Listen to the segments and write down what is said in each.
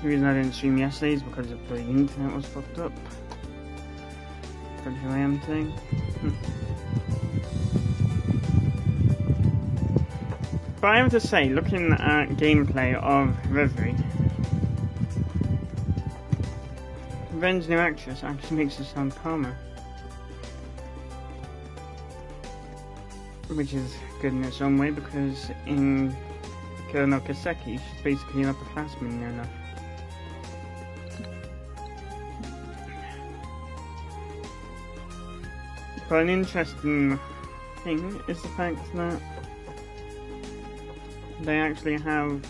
The reason I didn't stream yesterday is because the internet was fucked up. For the who I am thing. But I have to say, looking at gameplay of Reverie, Ren's new actress actually makes her sound calmer. Which is good in its own way, because in Kuro no Kiseki, she's basically an upperclassman near enough. But an interesting thing is the fact that they actually have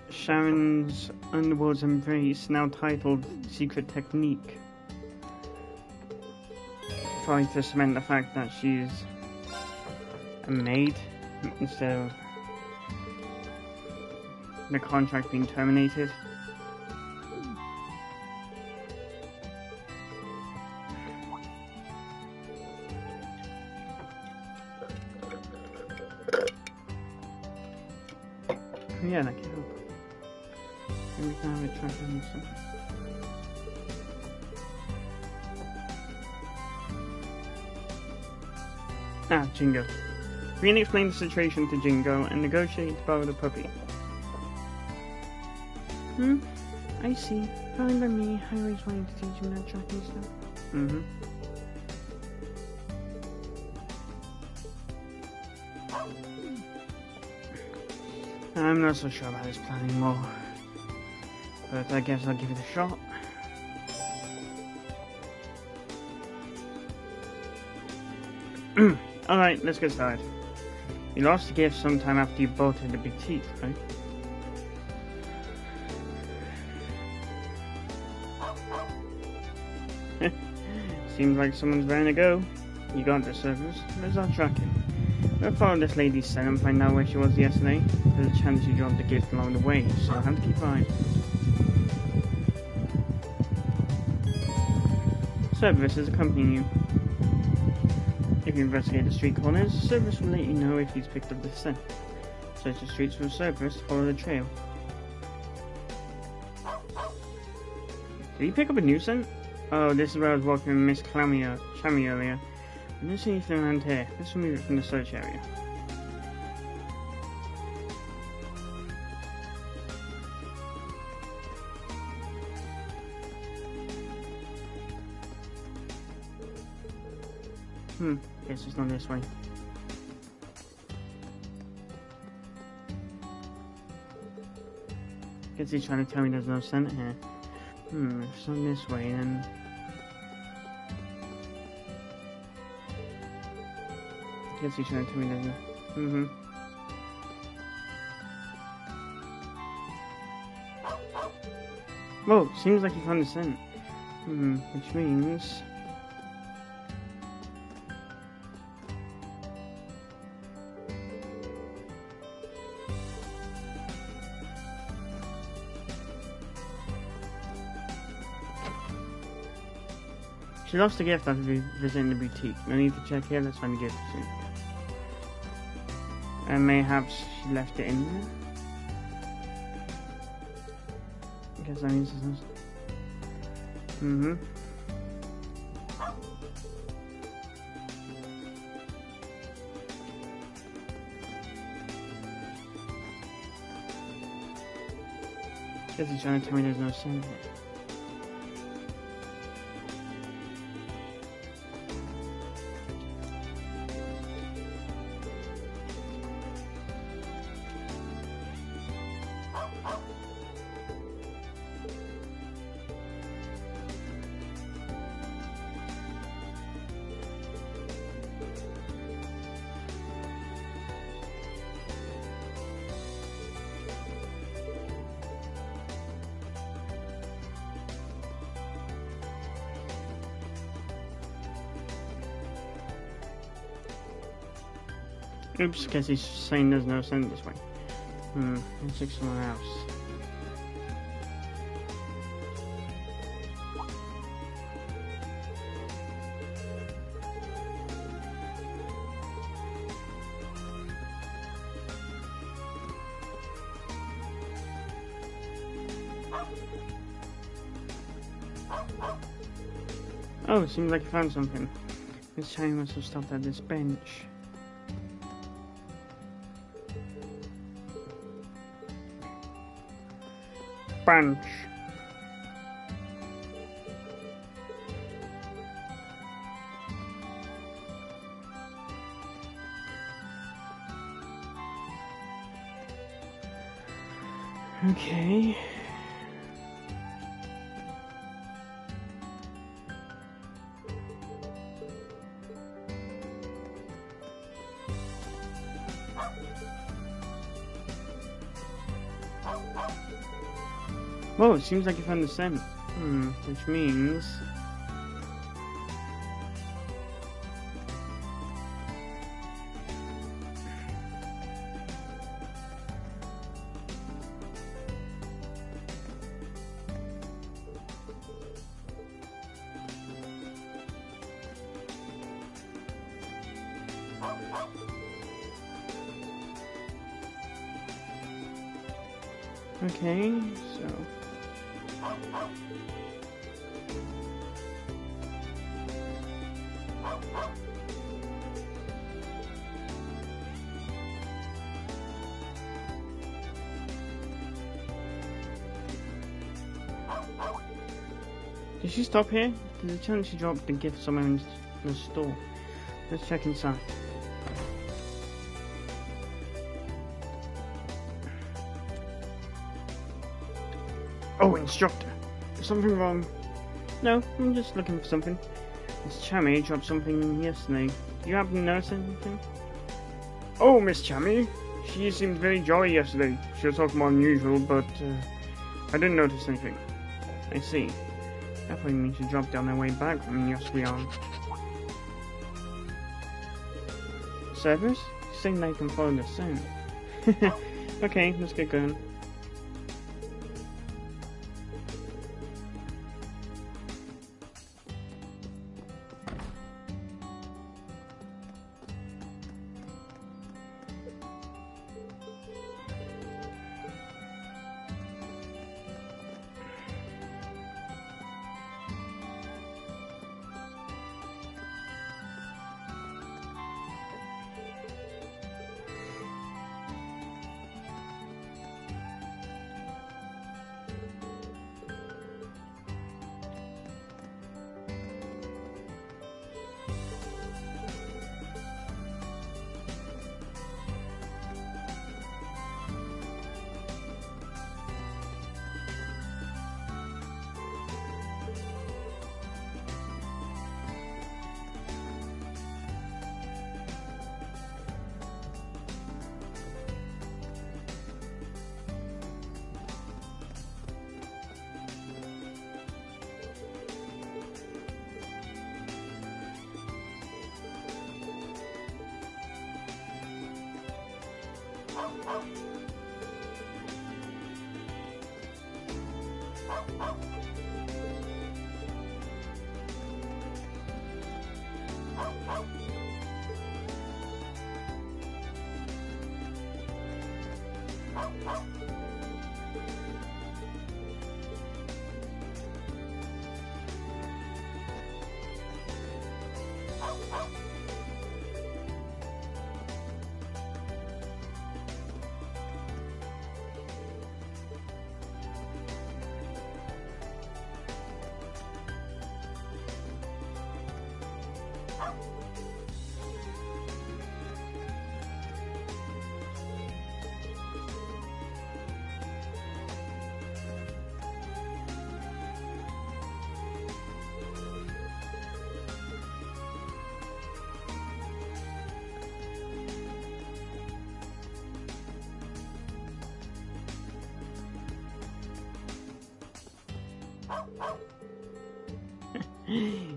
Sharon's Underworld's Embrace, now titled Secret Technique, trying to cement the fact that she's a maid instead of the contract being terminated. Yeah, that can help. Every time I try to do something. Ah, Jingo. Green explained the situation to Jingo and negotiated to borrow the puppy. I see. Fine by me. I always wanted to teach him that tracking stuff. I'm not so sure about this plan anymore, but I guess I'll give it a shot. Alright, let's get started. You lost the gift sometime after you bought it at the boutique, right? Seems like someone's ready to go. You got the service. Let's not track it. We'll follow this lady's scent and find out where she was yesterday. There's a chance you dropped the gift along the way, so I'll have to keep eyes. Cerberus is accompanying you. If you investigate the street corners, Cerberus will let you know if he's picked up the scent. Search the streets for Cerberus, follow the trail. Did he pick up a new scent? Oh, this is where I was walking with Miss Chami earlier. I didn't see anything around here. Let's remove it from the search area. Guess it's not this way. Guess he's trying to tell me there's no scent here. If it's not this way, then... Guess he's trying to tell me there's no... Whoa, seems like he found the scent. Which means... She lost the gift after visiting the boutique. No need to check here, let's find the gift soon. And mayhaps she left it in there? I guess that means there's no... Guess he's trying to tell me there's no scent here. Oops, guess he's saying there's no scent this way. Let's check somewhere else. Oh, seems like you found something. Miss Chang must have stopped at this bench. Bench. Okay. Whoa, it seems like you found the scent. Which means... Okay, so... Did she stop here? There's a chance she dropped the gift somewhere in the store. Let's check inside. Oh, instructor. Is something wrong? No, I'm just looking for something. Miss Chammy dropped something yesterday. Do you happen to notice anything? Oh, Miss Chammy. She seemed very jolly yesterday. She was talking more than usual, but I didn't notice anything. I see. That probably means she dropped on her way back from Yosrian. Service? She's saying they can follow the scent. Okay, let's get going.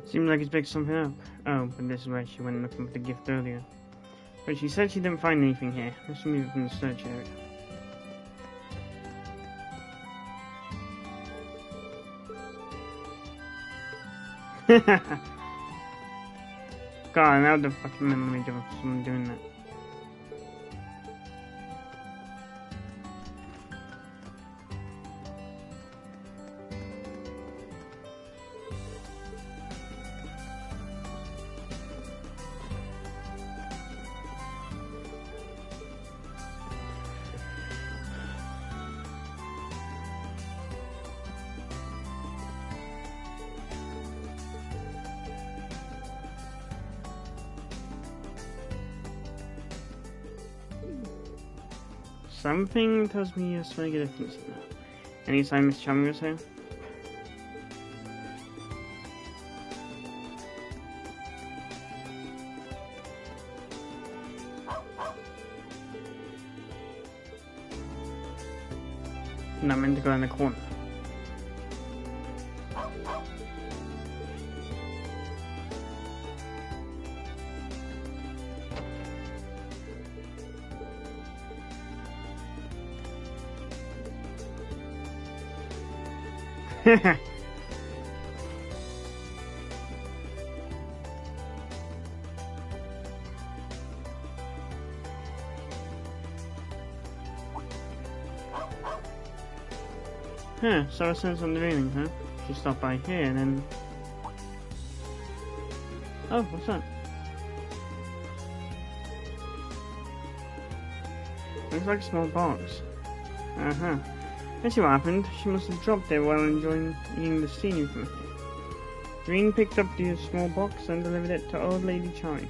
Seems like it's picked something up. Oh, but this is where she went looking for the gift earlier. But she said she didn't find anything here. Let's move from the search area. God, now the fucking mental image of someone doing that. Something tells me you're smelling a difference now. Any sign Miss Charming was here? And I'm meant to go in the corner. Huh, so I sense on the railing, huh? She stopped by here and then... Oh, what's that? Looks like a small box. Uh-huh. I see what happened. She must have dropped it while enjoying eating the scenery from here. Green picked up the small box and delivered it to Old Lady Charlie.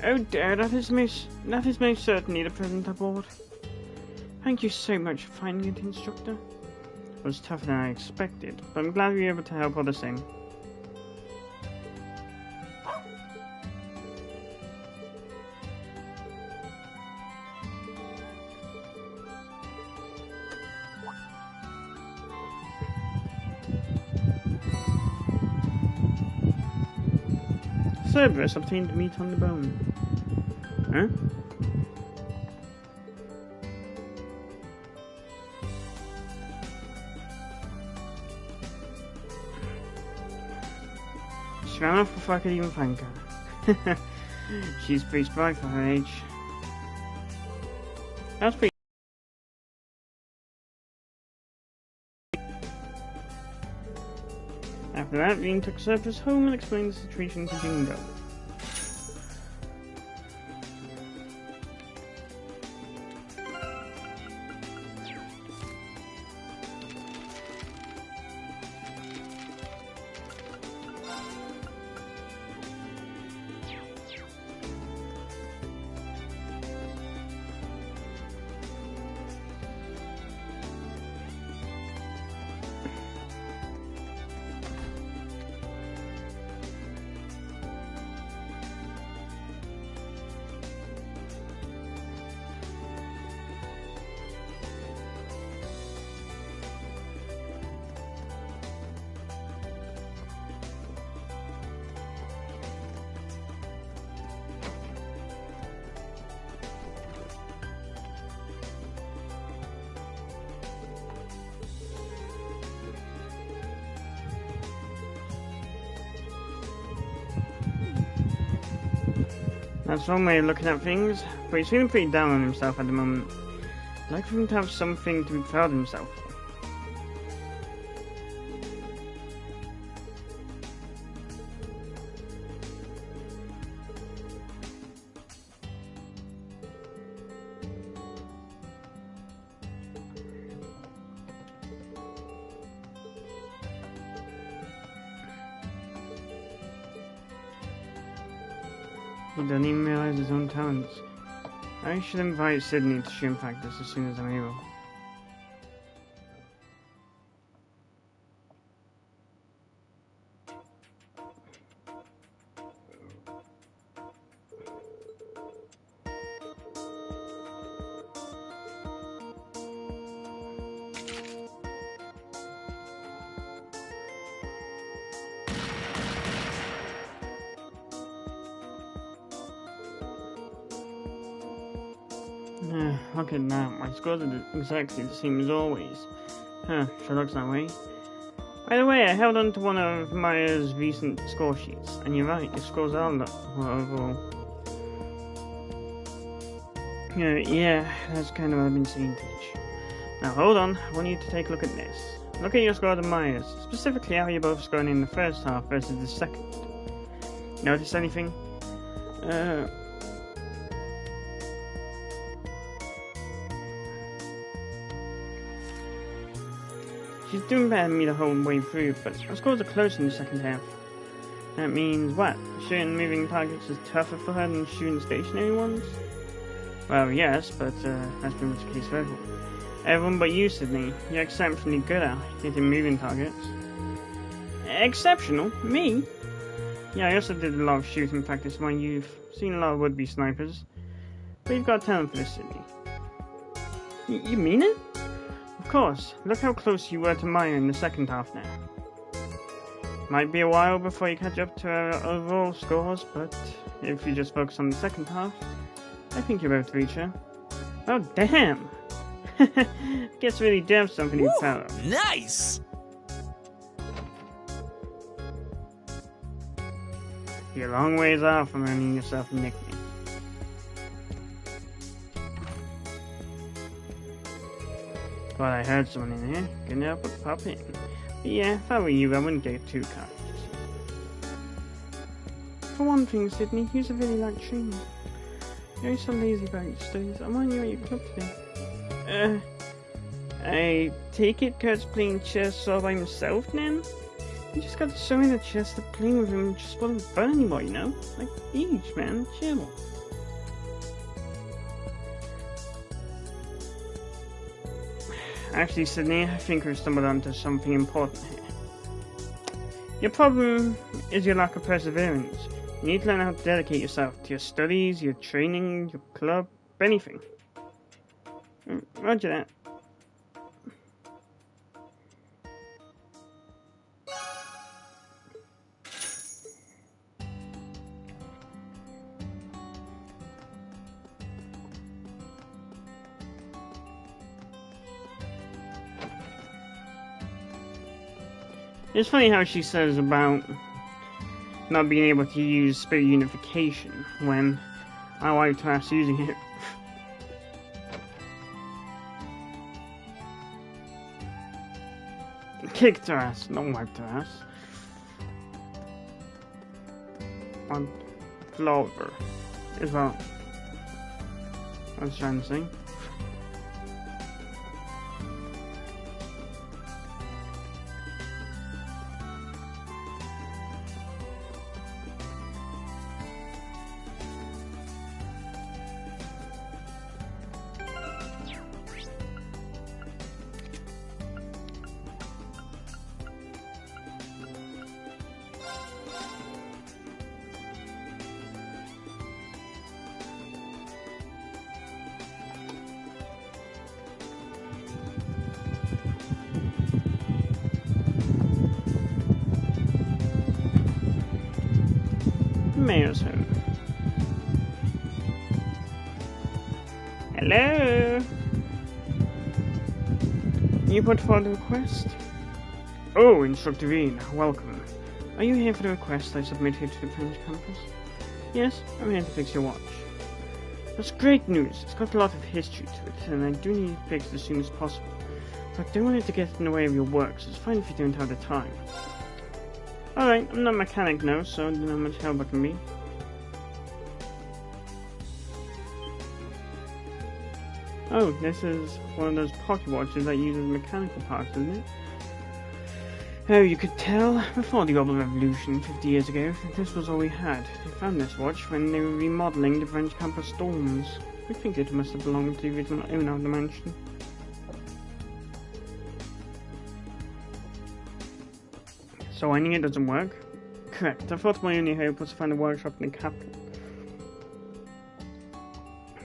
Oh dear, that is most certainly the present aboard. Thank you so much for finding it, Instructor. It was tougher than I expected, but I'm glad we were able to help all the same. Cerberus obtained meat on the bone. Huh? She ran off before I could even thank her. She's pretty spry for her age. That's pretty. After that, Dean took Cerberus home and explained the situation to Jingo. That's one way of looking at things, but he's feeling pretty down on himself at the moment. I'd like for him to have something to be proud of himself for. He doesn't even realize his own talents. I should invite Sydney to swim practice as soon as I'm able. Look at that, my scores are exactly the same as always. Huh, sure looks that way. By the way, I held on to one of Maya's recent score sheets, and you're right, your scores are low overall. Yeah, that's kind of what I've been saying, Teach. Now hold on, I want you to take a look at this. Look at your score to Maya's, specifically how you're both scoring in the first half versus the second. Notice anything? She's doing better than me the whole way through, but her scores are close in the second half. That means what? Shooting moving targets is tougher for her than shooting stationary ones? Well, yes, but that's pretty much the case for everyone. Everyone but you, Sydney. You're exceptionally good at hitting moving targets. Exceptional? Me? Yeah, I also did a lot of shooting practice in my youth. Seen a lot of would-be snipers. But you've got talent for this, Sydney. You mean it? Of course. Look how close you were to Maya in the second half now. Might be a while before you catch up to our overall scores, but if you just focus on the second half, I think you're about to reach her. Oh, damn! Guess really damn something to be proud of. Nice! You're a long ways off from earning yourself a nickname. Well, I heard someone in here. Couldn't help but pop in. But yeah, if I were you, I wouldn't get too cocky. For one thing, Sydney, you're really like training. You're so lazy about your studies. I want you at your club today. I take it Kurt's playing chess all by himself now? You just got to show me the chess that playing with him just wasn't fun anymore, you know? Like, each man, chill. Actually, Sydney, I think we've stumbled onto something important here. Your problem is your lack of perseverance. You need to learn how to dedicate yourself to your studies, your training, your club, anything. Roger that. It's funny how she says about not being able to use spirit unification when I wiped her ass using it. Kicked her ass, not wiped her ass. On Clover is what I was trying to say. Mayor's home. Hello? You put forward a request? Oh, Instructor Ian, welcome. Are you here for the request I submitted to the French campus? Yes, I'm here to fix your watch. That's great news. It's got a lot of history to it, and I do need it fixed as soon as possible. But I don't want it to get in the way of your work, so it's fine if you don't have the time. Alright, I'm not a mechanic now, so I don't know how much help I can be. Oh, this is one of those pocket watches that uses mechanical parts, isn't it? Oh, you could tell, before the Global Revolution 50 years ago, this was all we had. They found this watch when they were remodelling the French campus dorms. We think it must have belonged to the original owner of the mansion. So I knew it doesn't work? Correct. I thought my only hope was to find a workshop in the capital.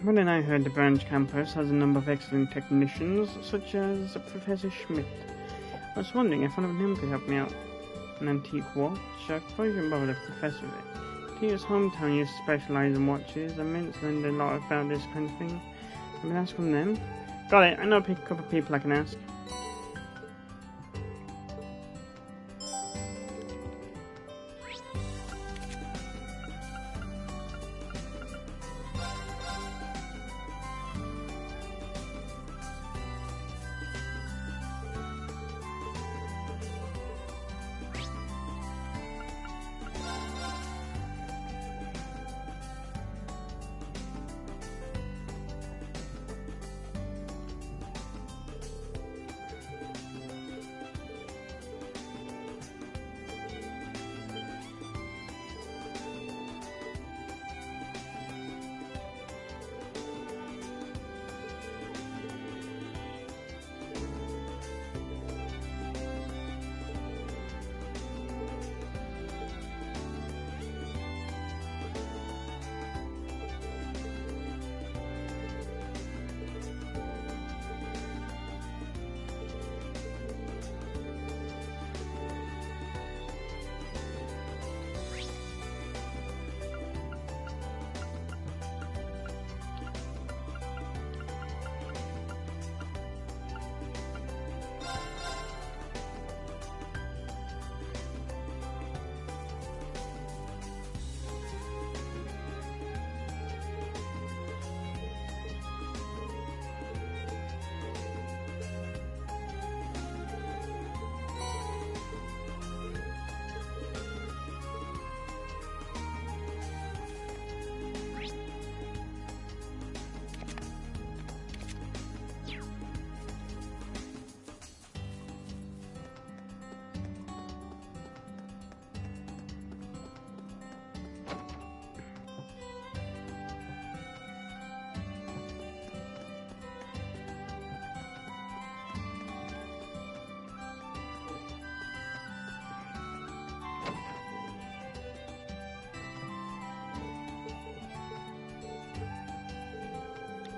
But then I heard the branch campus has a number of excellent technicians, such as Professor Schmidt. I was wondering if one of them could help me out. An antique watch? I probably shouldn't bother the professor with it. To his hometown used to specialise in watches, and Mintz learned a lot about this kind of thing. I mean, ask from them. Got it, I know a couple of people I can ask.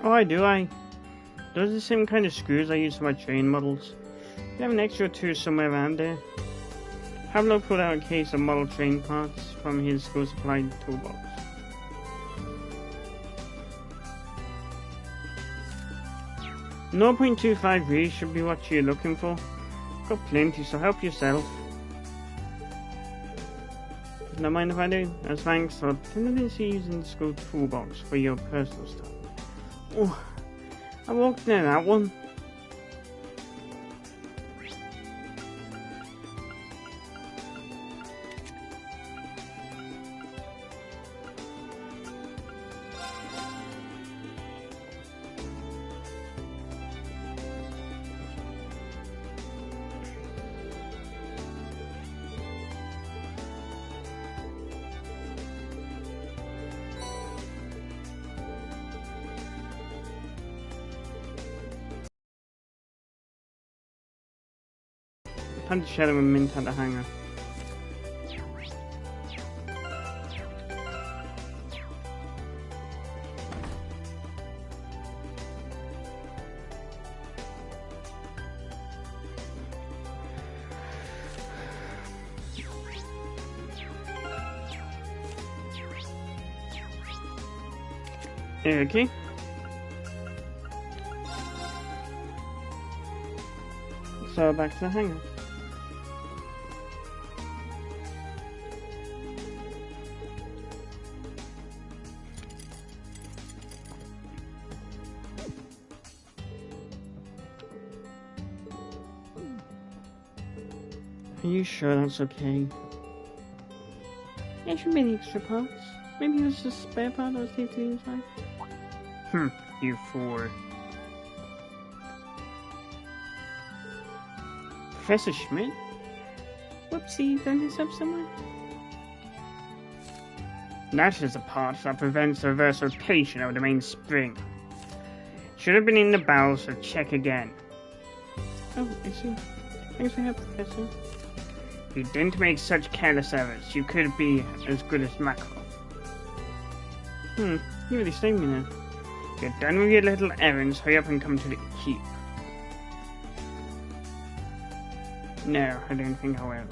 Oh, I do, Those are the same kind of screws I use for my train models. Do you have an extra or two somewhere around there? Pablo pulled out a case of model train parts from his school supply toolbox. .25 should be what you're looking for. Got plenty, so help yourself. Don't mind if I do. As thanks for tendency using the school toolbox for your personal stuff. Oh, I walked near that one. Time to shadow and mint at the hangar. Okay. So back to the hangar. Are you sure that's okay? There should be any extra parts. Maybe it was just a spare part that was taped to the inside. You fool. Professor Schmidt? Whoopsie, done this up somewhere? That is a part that prevents the reverse rotation of the main spring. Should have been in the barrel, so check again. Oh, I see. Thanks for help, Professor. If you didn't make such careless errors, you could be as good as Macro. You really saved me now. If you're done with your little errands, hurry up and come to the keep. No, I don't think I will.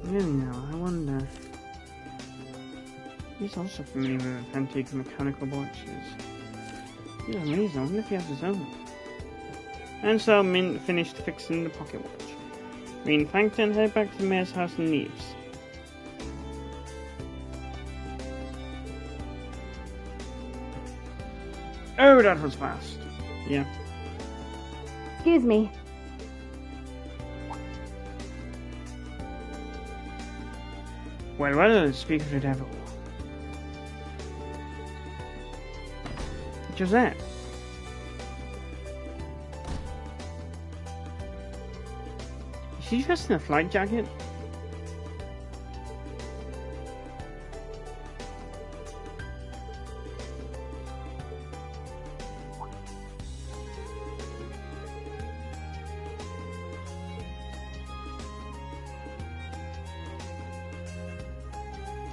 Really now, I wonder. He's also familiar with antique mechanical watches. He's amazing, I wonder if he has his own. And so Mint finished fixing the pocket watch. Rean thanked and headed back to the mayor's house and leaves. Oh, that was fast. Yeah. Excuse me. Well, speak of the devil. Josette. Is she dressed in a flight jacket?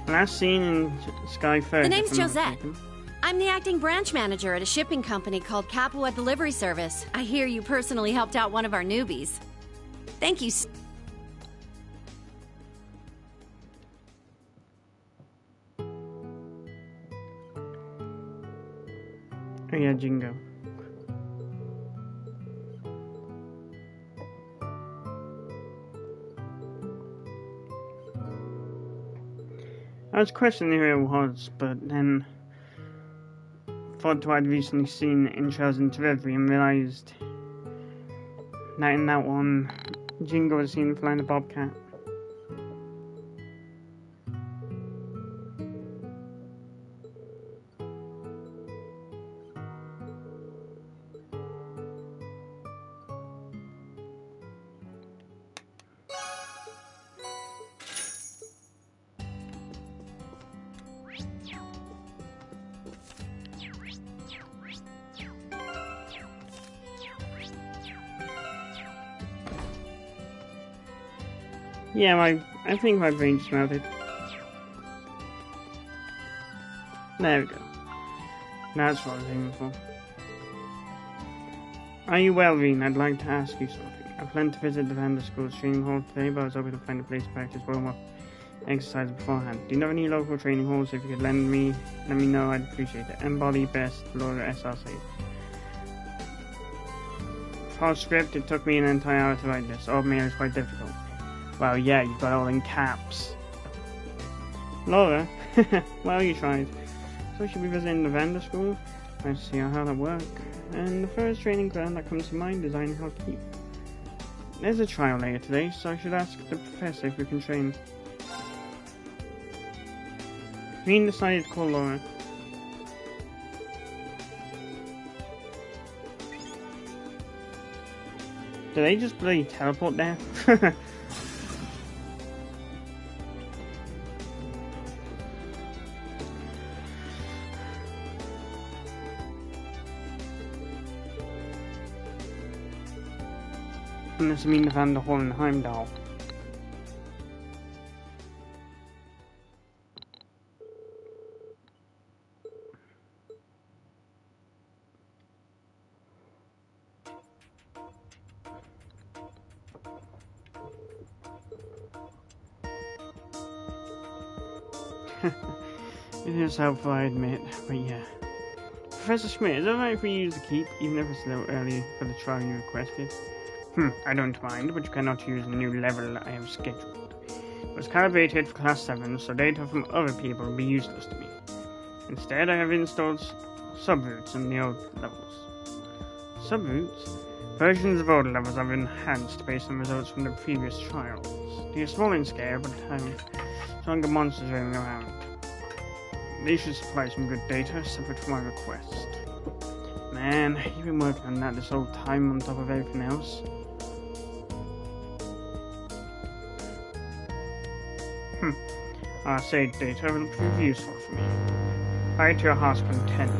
Last seen in Sky Fair. The name's Josette. I'm the acting branch manager at a shipping company called Capua Delivery Service. I hear you personally helped out one of our newbies. Thank you. Oh yeah, Jingo. I was questioning who it was, but then thought to I'd recently seen intros into Reverie and realised that in that one, Jingo was seen flying a bobcat. Yeah, I think my brain smelled it. There we go. That's what I was aiming for. Are you well, Veen? I'd like to ask you something. I plan to visit the Vander School's training hall today, but I was hoping to find a place to practice warm-up exercise beforehand. Do you know any local training halls? If you could let me know, I'd appreciate it. Embody best, Laura SRC. For script, it took me an entire hour to write this. Oatmeal is quite difficult. Well, yeah, you've got it all in caps. Laura? Well, you tried. So should we visit the Vander School? Let's see how that works. And the first training ground that comes to mind is Ironhill Keep. There's a trial later today, so I should ask the professor if we can train. Veen decided to call Laura. Did they just bloody teleport there? Unless I mean the Van der Hall in Heimdall. It is helpful, I admit, but yeah. Professor Schmidt, is it alright if we use the keep, even if it's a little early for the trial you requested? I don't mind, but you cannot use the new level I have scheduled. It was calibrated for class 7, so data from other people will be useless to me. Instead, I have installed subroutes in the old levels. Subroutes? Versions of old levels have been enhanced based on results from the previous trials. They are small in scale, but have stronger monsters roaming around. These should supply some good data, separate from my request. Man, you've been working on that this whole time on top of everything else. Our saved data will prove useful for me. Right to your heart's content.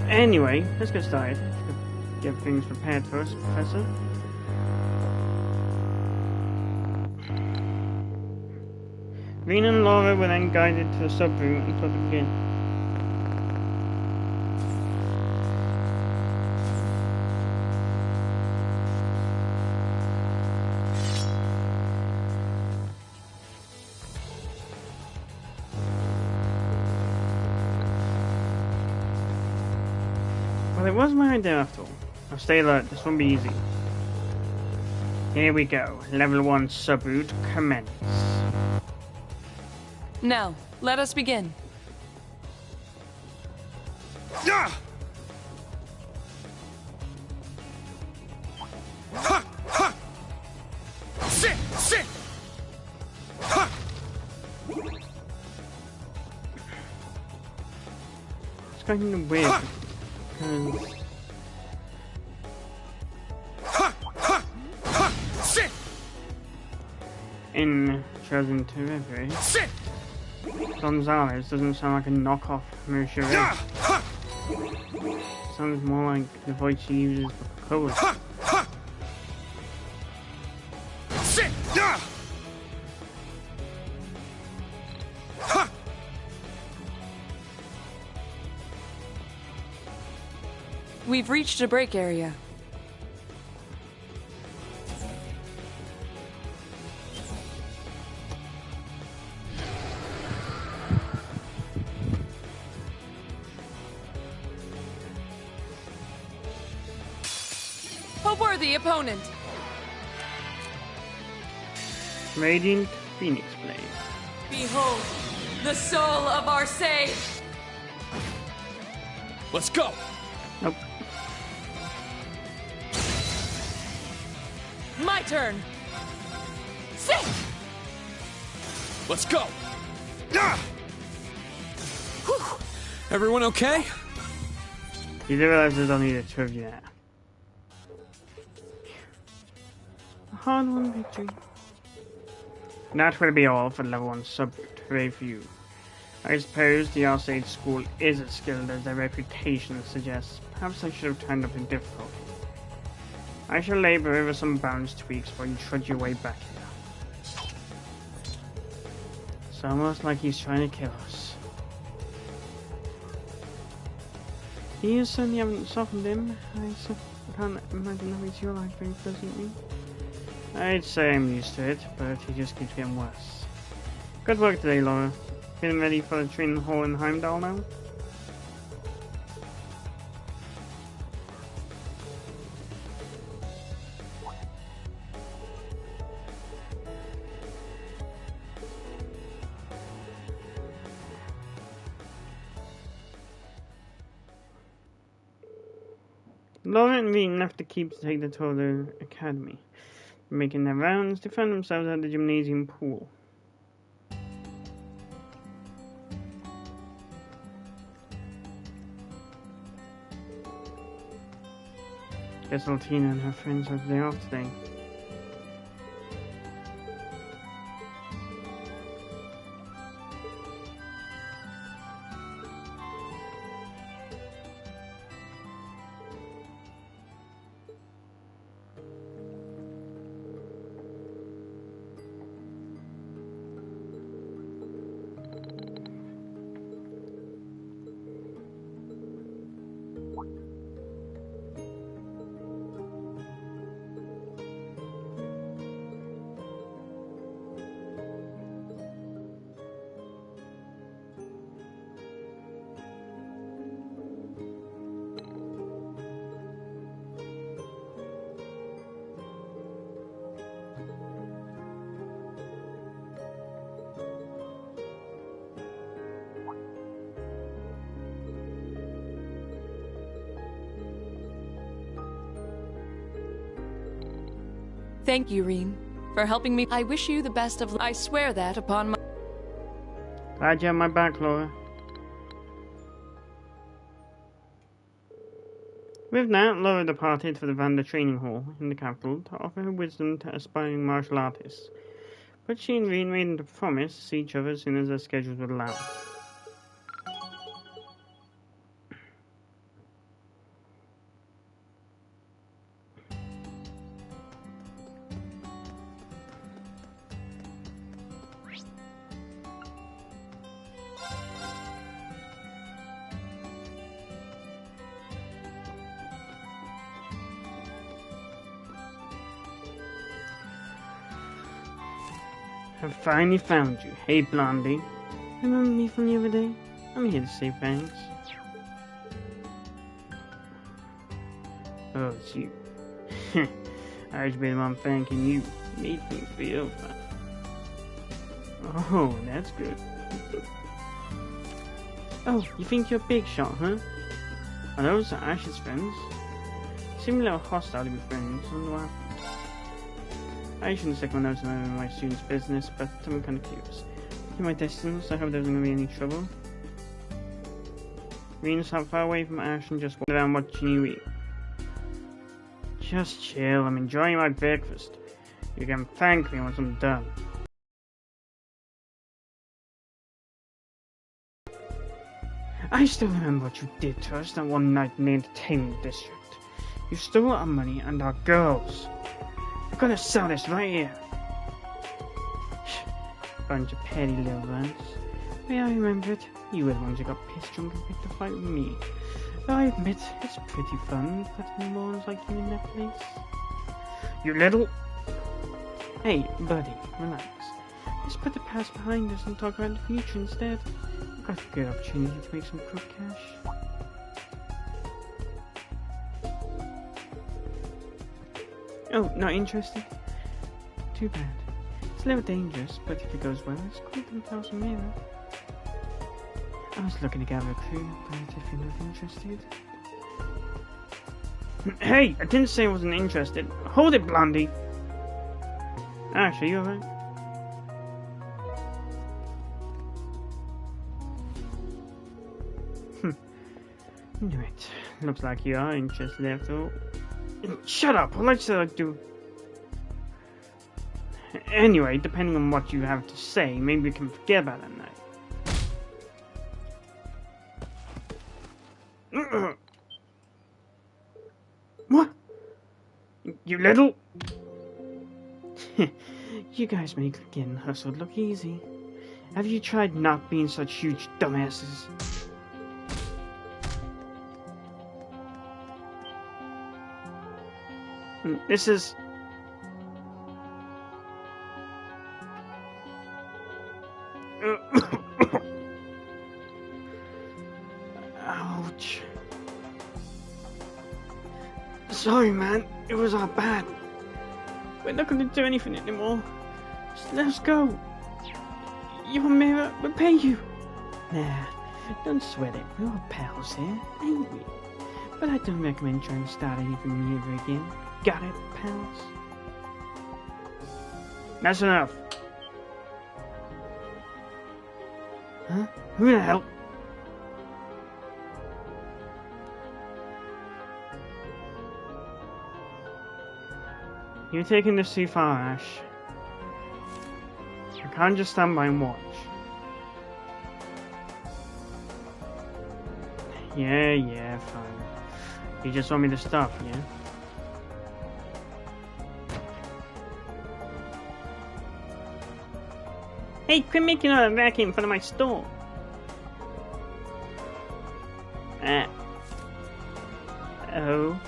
Anyway, let's get started. Get things prepared for us, Professor. Veen and Laura were then guided to a subroute until the begin. Well, it was my idea after all. Now stay alert, this won't be easy. Here we go. Level 1 subroute commence. Now, let us begin. Yeah! Ha! Ha! Sit! Sit! Ha! It's kind of weird. Because Ha! Ha! Ha! Sit! in Chosen to Reverie, Sit! Gonzalez doesn't sound like a knockoff Marisha Yeah! Ray. Ha! Sounds more like the voice she uses for Cold. Ha! Ha! Sit! Yeah! Ha! We've reached a break area. A worthy opponent. Radiant Phoenix Blade. Behold, the soul of our sage. Let's go! Nope. My turn. Sit. Let's go! Yeah! Everyone okay? You do realize there's only the two of you there. A hard-won victory. That will be all for level 1 subject. Hooray for you. I suppose the Arcade School is as skilled as their reputation suggests. Perhaps I should have turned up in difficulty. I shall labor over some balance tweaks while you trudge your way back here. It's almost like he's trying to kill us. You certainly haven't softened him. I can't imagine how he's your life very pleasantly. I'd say I'm used to it, but he just keeps getting worse. Good work today, Laura. Feeling ready for the training hall in Heimdall now? Laura and Rean left the keep to take the tour of the academy. Making their rounds, they found themselves at the gymnasium pool. Guess Altina and her friends have the day off today. Thank you, Rean, for helping me. I wish you the best of luck. I swear that upon my... Glad you have my back, Laura. With that, Laura departed for the Vanda Training Hall in the capital to offer her wisdom to aspiring martial artists. But she and Rean made a promise to see each other as soon as their schedules would allow. I've finally found you. Hey, Blondie. Remember me from the other day? I'm here to say thanks. Oh, it's you. I just been on thanking you. Made me feel fine. Oh, that's good. Oh, you think you're a big shot, huh? Are those Ash's friends? Seem a little hostile to be friends. I wonder what happened. I shouldn't stick my nose in any of my students' business, but I'm kind of curious. In my distance, I hope there isn't going to be any trouble. Rean sat far away from Ash and just walked around watching you eat. Just chill, I'm enjoying my breakfast. You can thank me once I'm done. I still remember what you did to us that one night in the entertainment district. You stole our money and our girls. We're gonna sell this right here. Bunch of petty little ones. May I remember it? You were the ones who got pissed drunk and picked a fight with me. Though I admit, it's pretty fun putting morons like you in that place. You little... Hey, buddy, relax. Let's put the past behind us and talk about the future instead. We've got a good opportunity to make some quick cash. Oh, not interested? Too bad. It's a little dangerous, but if it goes well, it's quite 10,000 mirror. I was looking to gather a crew, but if you're not interested... Hey! I didn't say I wasn't interested. Hold it, Blondie! Ash, are you alright? Knew it. Looks like you are interested after all. Shut up! All I said I'd do... Anyway, depending on what you have to say, maybe we can forget about that night. What? You little... You guys make getting hustled look easy. Have you tried not being such huge dumbasses? This is... Ouch. Sorry, man. It was our bad. We're not going to do anything anymore. Just let us go. You and Mira will pay you. Nah, don't sweat it. We're all pals here, ain't we? But I don't recommend trying to start anything new ever again. Got it, pals? That's enough. Huh? Who the hell? You're taking this too far, Ash. I can't just stand by and watch. Yeah, fine. You just want me to stop, yeah? Hey, quit making all that racket in front of my store! Oh.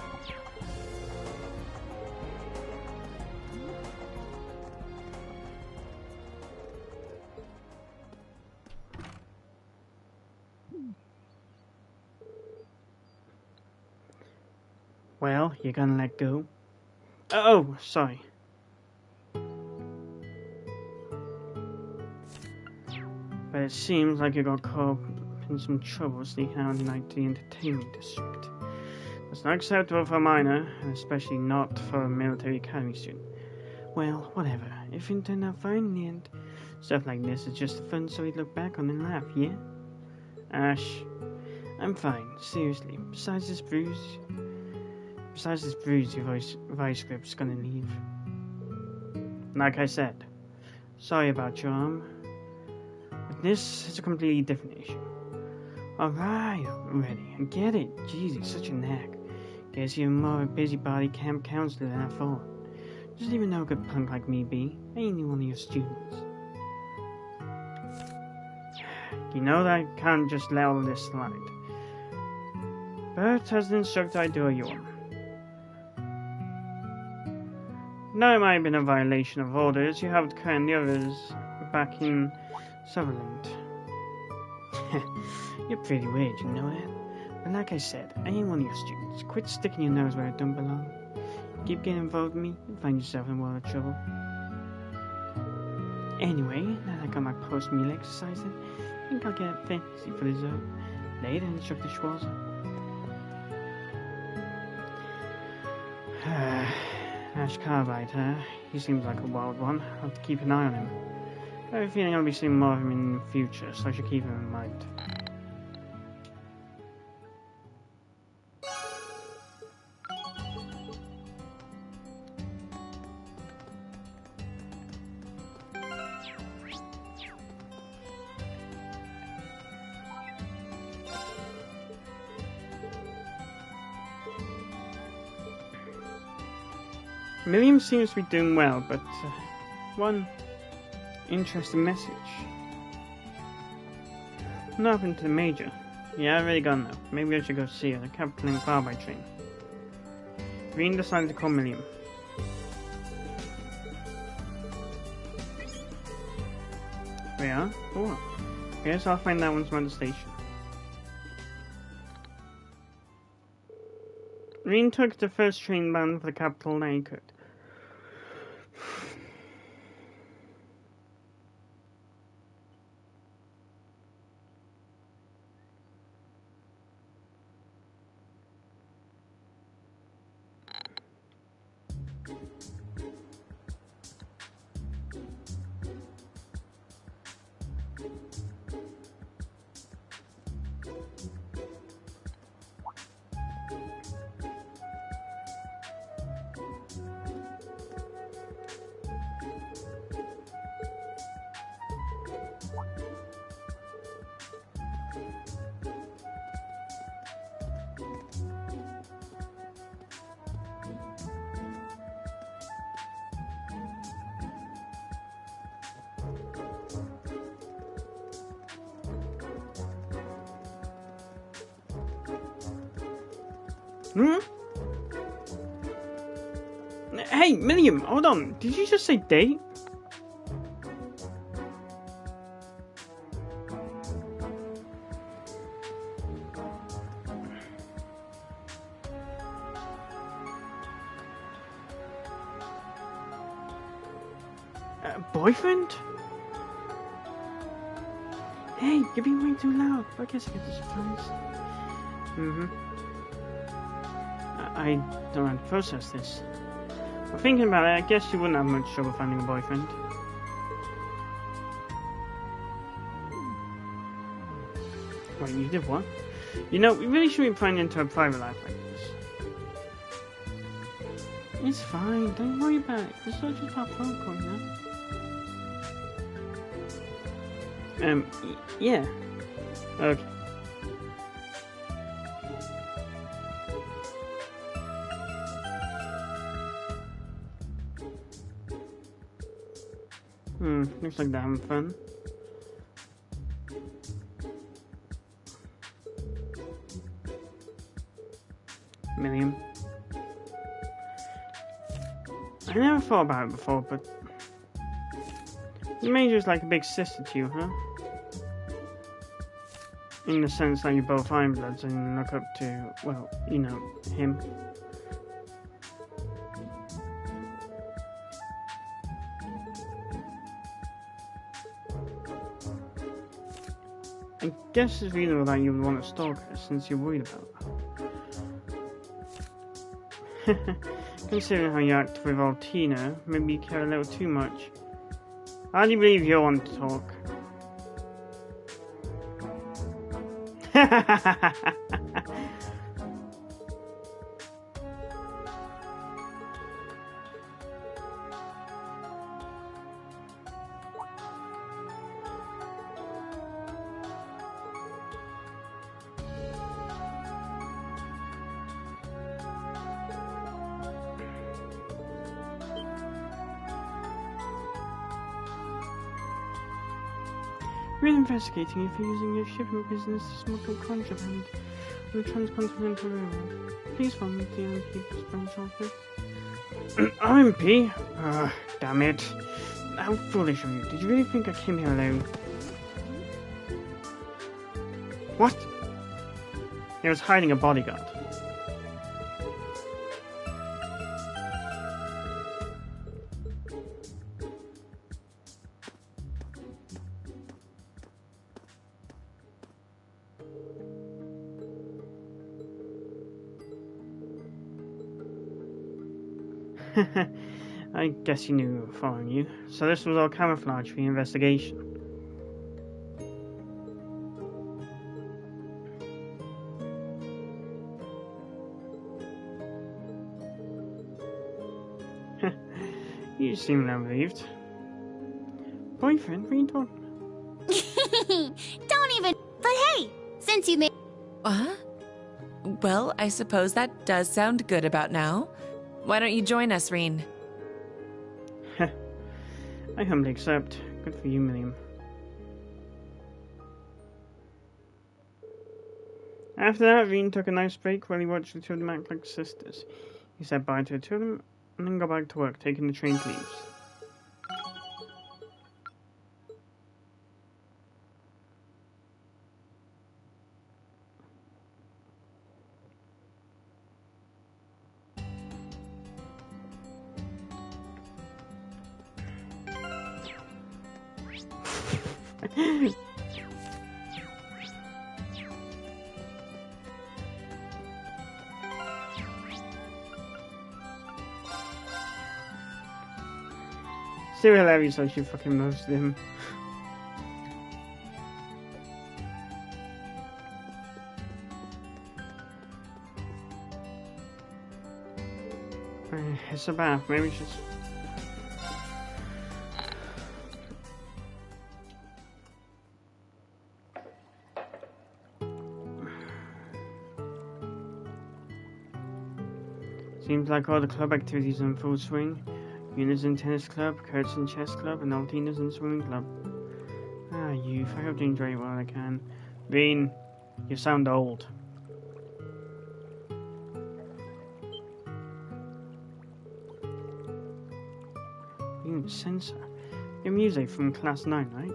Well, you're gonna let go? Oh, sorry. But it seems like you got caught in some trouble sneaking out in like the entertainment district. That's not acceptable for a minor, and especially not for a military academy student. Well, whatever. If it turned out fine in the end, stuff like this is just fun so we look back on and laugh, yeah? Ash, I'm fine, seriously. Besides this bruise, your vice grip's gonna leave. Like I said, sorry about your arm. But this is a completely different issue. Alright, already. I get it. Jeez, it's such a knack. Guess you're more of a busybody camp counselor than I thought. Doesn't even know a good punk like me be. I ain't one of your students. You know that I can't just let all this slide. But as an instructor, I do owe you one. Now it might have been a violation of orders. You have to carry the others back in Sutherland. You're pretty weird, you know that? But like I said, I ain't one of your students. Quit sticking your nose where it don't belong. Keep getting involved with me, you'll find yourself in a world of trouble. Anyway, now that I got my post-meal exercise in, I think I'll get fancy for dessert. Later, Instructor Schwarzer. Ash Carbide, huh? He seems like a wild one. I'll have to keep an eye on him. I have a feeling I'll be seeing more of him in the future, so I should keep him in mind. Miriam seems to be doing well, but one interesting message. What happened to the Major? Yeah, I've already gone now. Maybe I should go see her. The Captain in car by train. Green decided to call Miriam. We are? Oh. Guess I'll find that one's at the station. Green took the first train bound for the capital that he could. Hey, Milliam, hold on. Did you just say date? Boyfriend? Hey, you're being way too loud. I guess I get the surprise. I don't have to process this. But thinking about it, I guess you wouldn't have much trouble finding a boyfriend. Wait, you did what? You know, we really shouldn't be prying into a private life like this. It's fine, don't worry about it. It's not just our phone call, you know? Yeah. Okay. Looks like they're having fun. Milliam. I never thought about it before, but Major's like a big sister to you, huh? In the sense that you're both Ironbloods and look up to, well, you know, him. I guess it's reasonable that you would want to stalk her since you're worried about her. Considering how you act with Altina, maybe you care a little too much. How do you believe you'll want to talk? We're investigating if you're using your shipping business to smuggle contraband on the transcontinental railroad. Please follow me to the RMP's branch office. RMP? Damn it. How foolish of you. Did you really think I came here alone? What? He was hiding a bodyguard. I guess he knew we were following you. So this was all camouflage for the investigation. You seem relieved. Boyfriend, what are you talking about? Don't even. But hey, since you made. Well, I suppose that does sound good about now. Why don't you join us, Reen? I humbly accept. Good for you, Milliam. After that, Reen took a nice break while he watched the two of them act like sisters. He said bye to the two of them and then got back to work, taking the train to Leaves. Still hilarious how she fucking roasted him. It's a bath, maybe we should... Seems like all the club activities are in full swing. Yuna's in tennis club, Kurt's in chess club, and Altina's in swimming club. Ah, youth, I hope you enjoy it while I can. Reen, you sound old. sensor. Your music from class 9, right?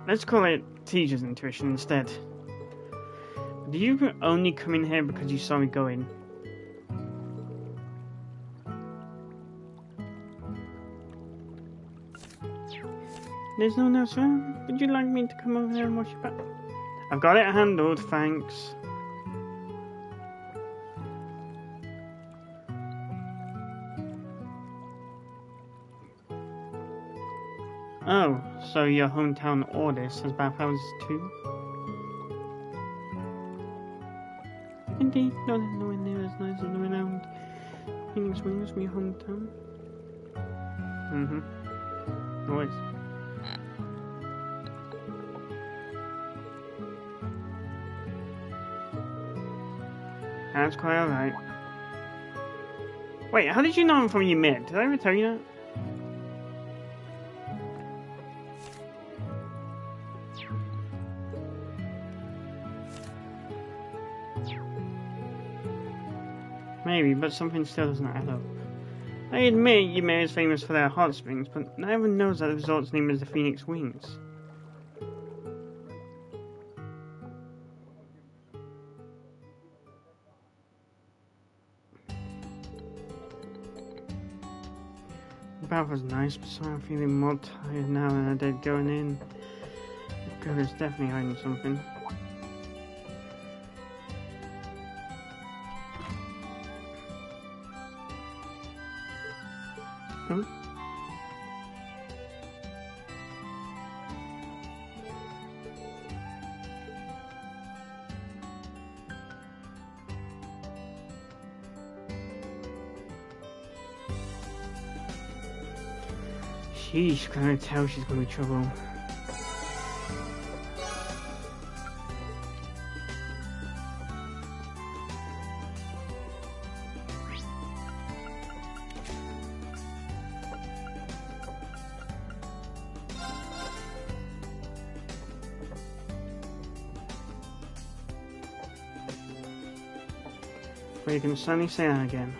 Let's call it teacher's intuition instead. Do you only come in here because you saw me go in? There's no one else around? Would you like me to come over there and watch your back? I've got it handled, thanks. Oh, so your hometown Ordis has bathhouses too? Indeed, not nowhere near as nice as the renowned Phoenix Wings from your hometown. Always. That's quite alright. Wait, how did you know I'm from Ymir? Did I ever tell you that? Maybe, but something still doesn't add up. I admit Ymir is famous for their hot springs, but no one knows that the resort's name is the Phoenix Wings. The bath was nice, but so I'm feeling more tired now than I did going in. The girl is definitely hiding something. Huh? Sheesh, can I tell she's gonna be trouble? But you can certainly say that again.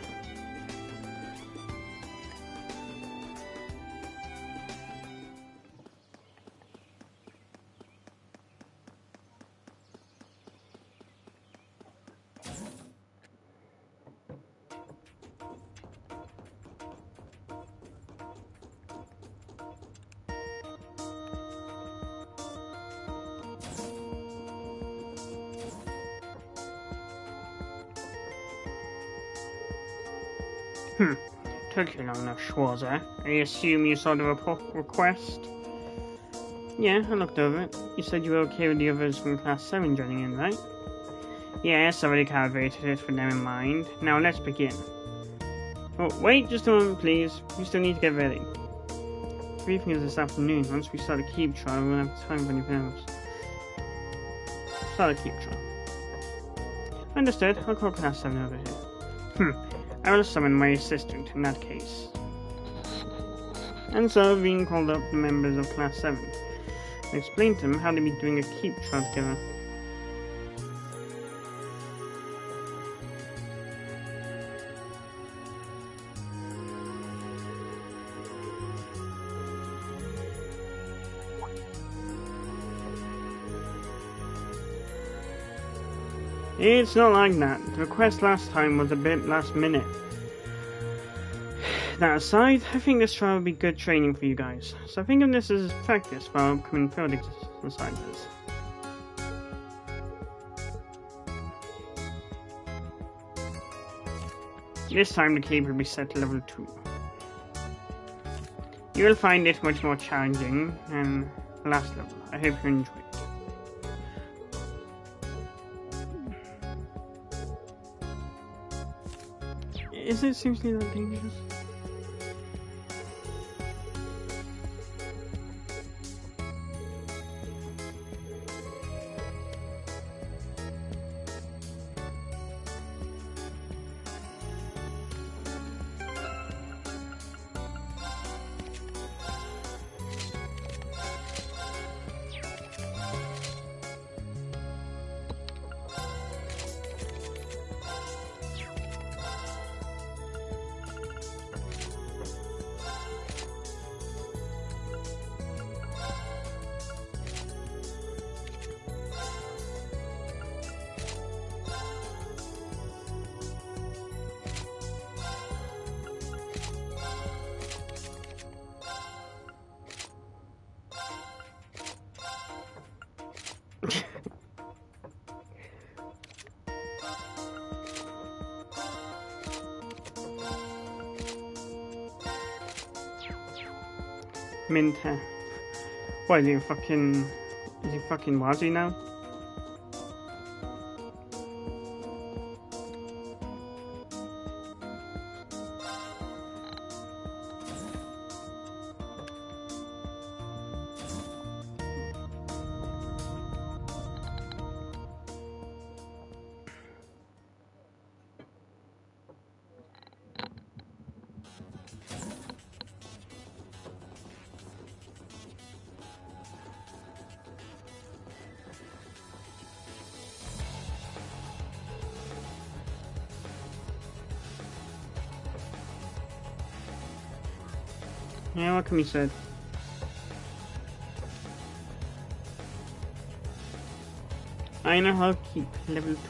Took you long enough, Schwarzer. I assume you saw the request? Yeah, I looked over it. You said you were okay with the others from Class 7 joining in, right? Yes, I already calibrated it with them in mind. Now let's begin. Oh, wait just a moment, please. We still need to get ready. The briefing is this afternoon. Once we start the keep trial, we won't have time for anything else. Start the keep trial. Understood. I'll call Class 7 over here. I will summon my assistant in that case. And so, Veen called up the members of Class 7 and explained to them how they'd be doing a keep trial together. It's not like that. The request last time was a bit last minute. That aside, I think this trial would be good training for you guys. So think of this as practice for our upcoming field exercises. This time the keep will be set to level 2. You will find it much more challenging than the last level. I hope you enjoy it. Is it seriously that dangerous? Minter. What is he fucking? Is he fucking Wazzy now? Yeah, what can we say? I know how to keep level 2.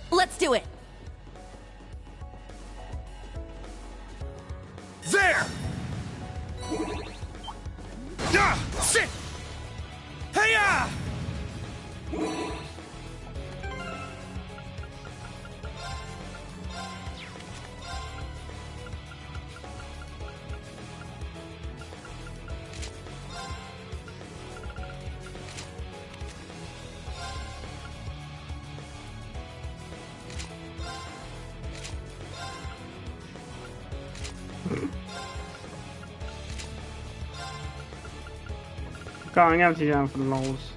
Let's do it! There! Ah! Sit! Hey-ya! Going out to down for the lols.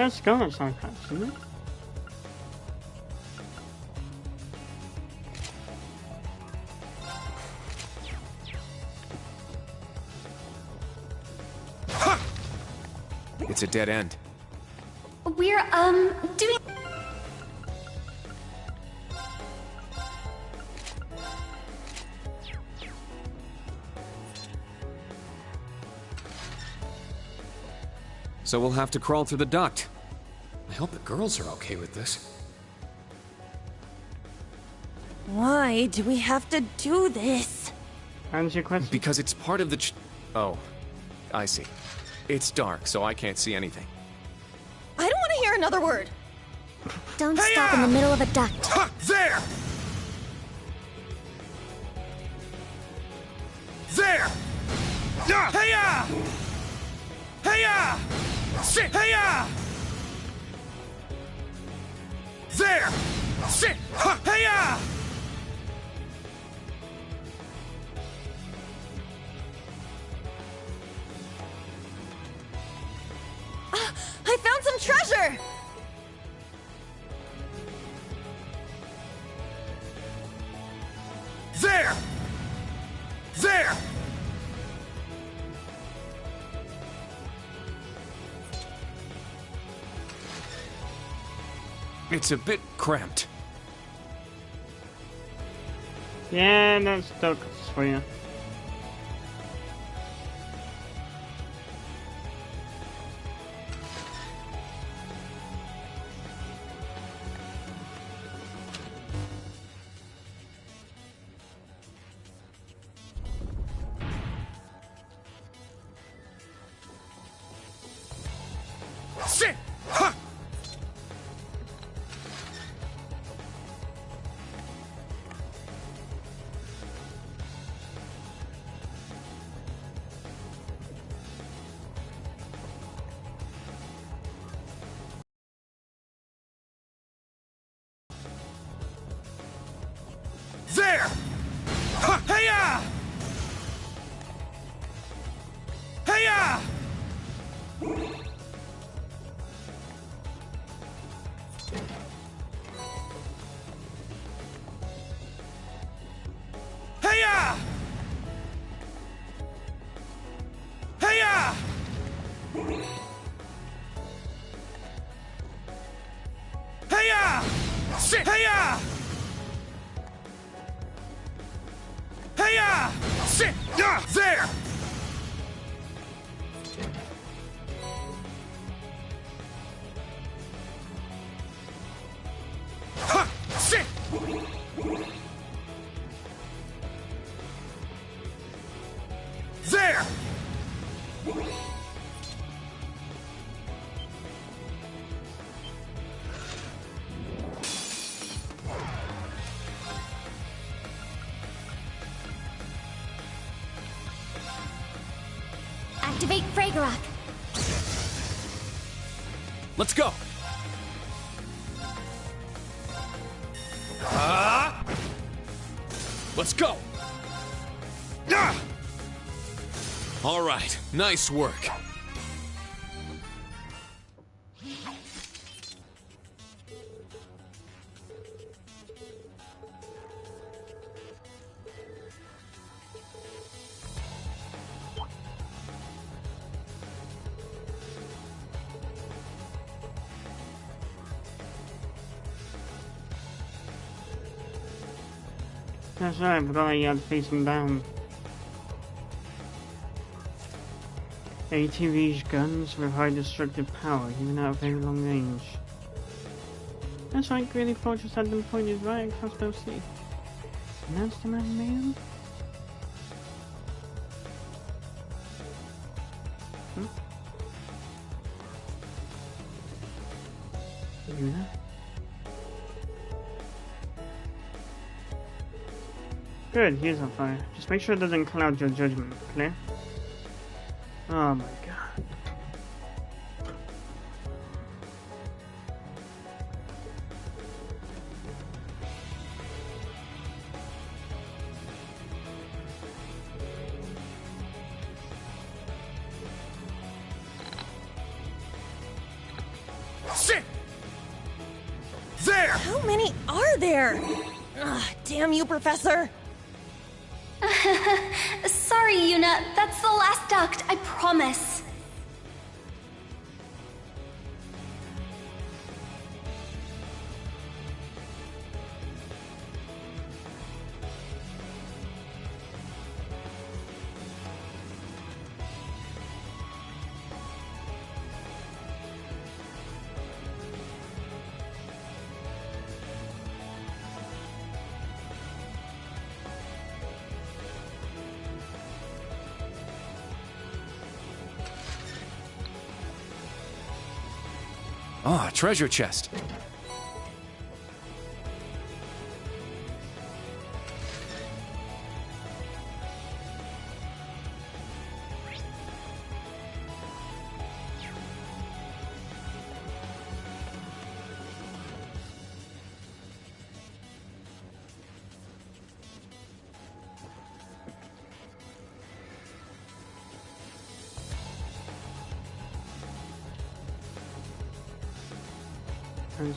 That's Scarlet's iPad, isn't it? It's a dead end. We're, doing... So we'll have to crawl through the duct. I hope the girls are okay with this. Why do we have to do this? Answer your question. Because it's part of the Oh, I see. It's dark, so I can't see anything. I don't want to hear another word. Don't stop in the middle of a duct. Ha! There! There! Yeah! Hey-ya! Hey-ya! Sit! Hey-ya! There! Sit! Ha! Hey-ya! I found some treasure! There! There! It's a bit cramped. Yeah, that's stuck for you. Sit! Hey-ya! Hey-ya! Sit! Yeah! There! Ha! Sit! There! Activate Fragorock. Let's go! Let's go! Yeah! All right, nice work. That's right, I forgot that you had to face him down. ATV's guns with high destructive power, even at a very long range. That's right, Greely Fortress had them pointed right across those sea. And that's the man made them? Yuna? Good, he's on fire. Just make sure it doesn't cloud your judgment, clear? Oh my god. Sit! There! How many are there? Ugh, damn you, Professor! Sorry, Yuna. That's the last duct, I promise. Ah, treasure chest.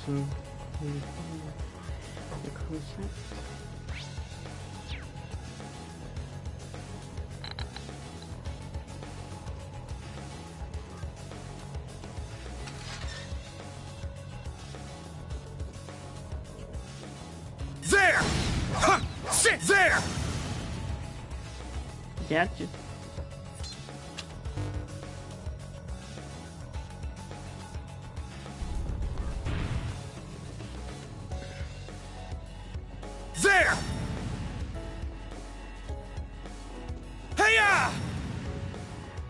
Some the concept. There! Ha! Sit there! Gotcha. There! Hey-ya!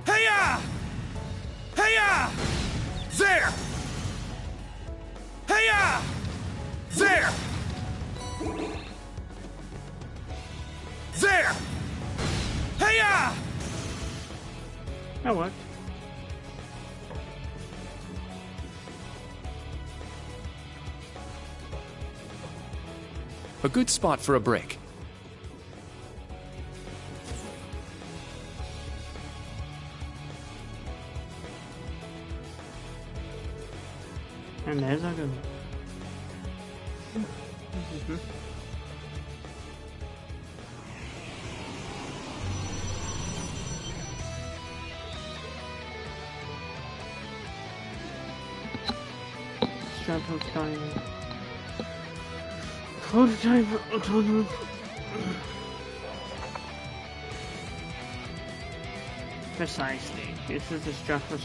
Hey-ya! Hey-ya! There! Hey-ya! There! There! Hey-ya! That worked. A good spot for a break. And there's our go. Stratos dying. Prototype autonomous. Precisely. This is the Stratos,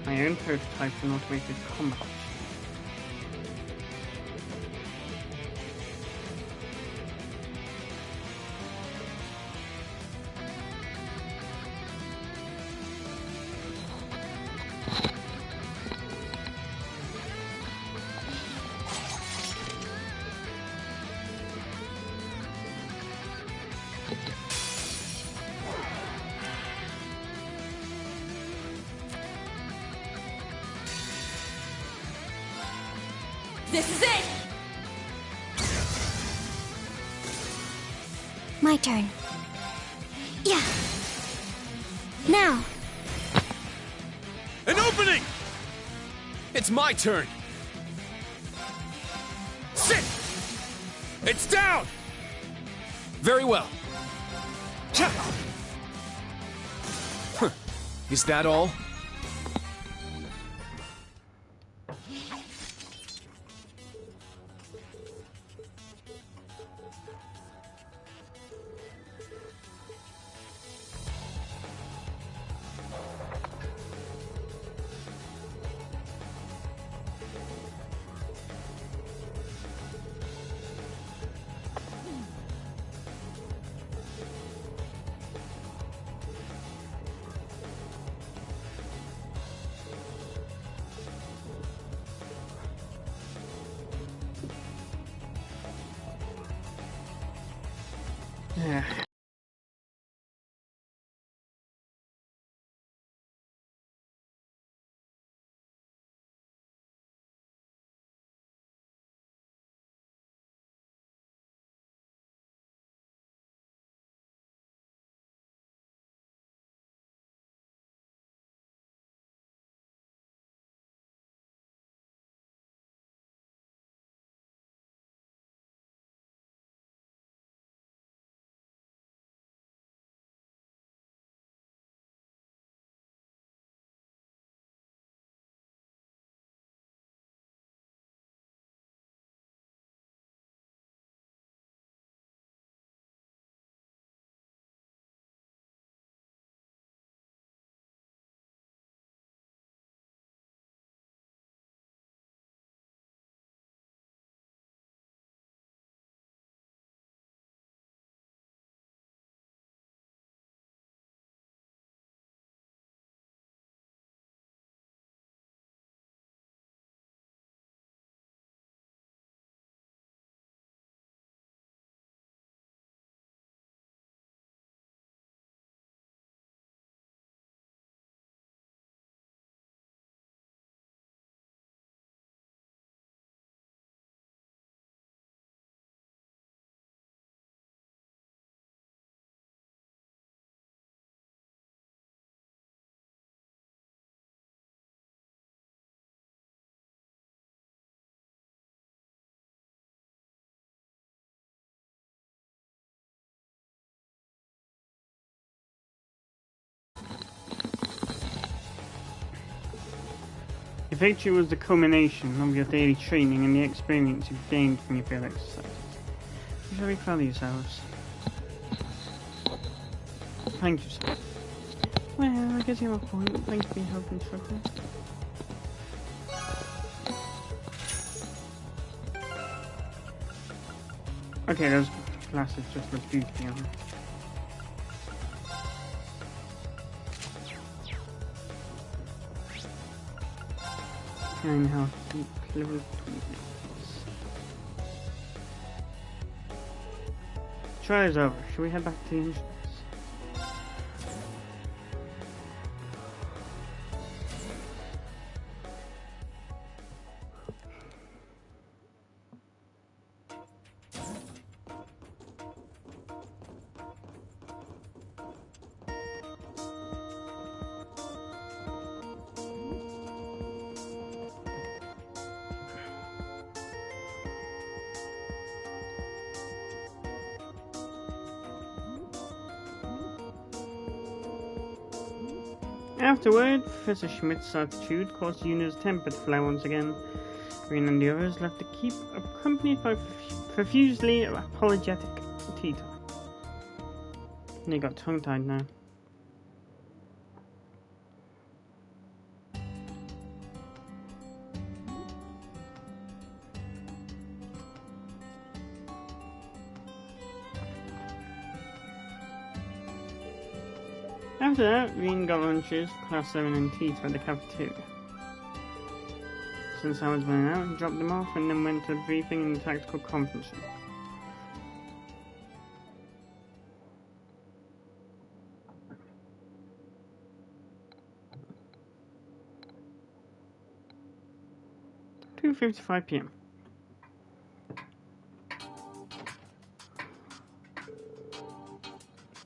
my own prototype for an automated combat. This is it! My turn. Yeah. Now. An opening! It's my turn! Sit! It's down! Very well. Is that all? Yeah. The victory was the culmination of your daily training and the experience you've gained from your field exercises. You should be proud of yourselves. Thank you, sir. Well, I guess you have a point. Thank you for your help, instructor. Okay, those glasses just look beautifully on. And how to keep level 20. Trial is over. Should we head back to the entrance? Afterward, Professor Schmidt's attitude caused Yuna's temper to flare once again. Green and the others left to keep accompanied by profusely apologetic Tito. And he got tongue-tied now. After that, Rean got lunches, Class 7 and Tito at the cafeteria. Since I was running out, he dropped them off and then went to a briefing in the tactical conference room. "2:55 p.m.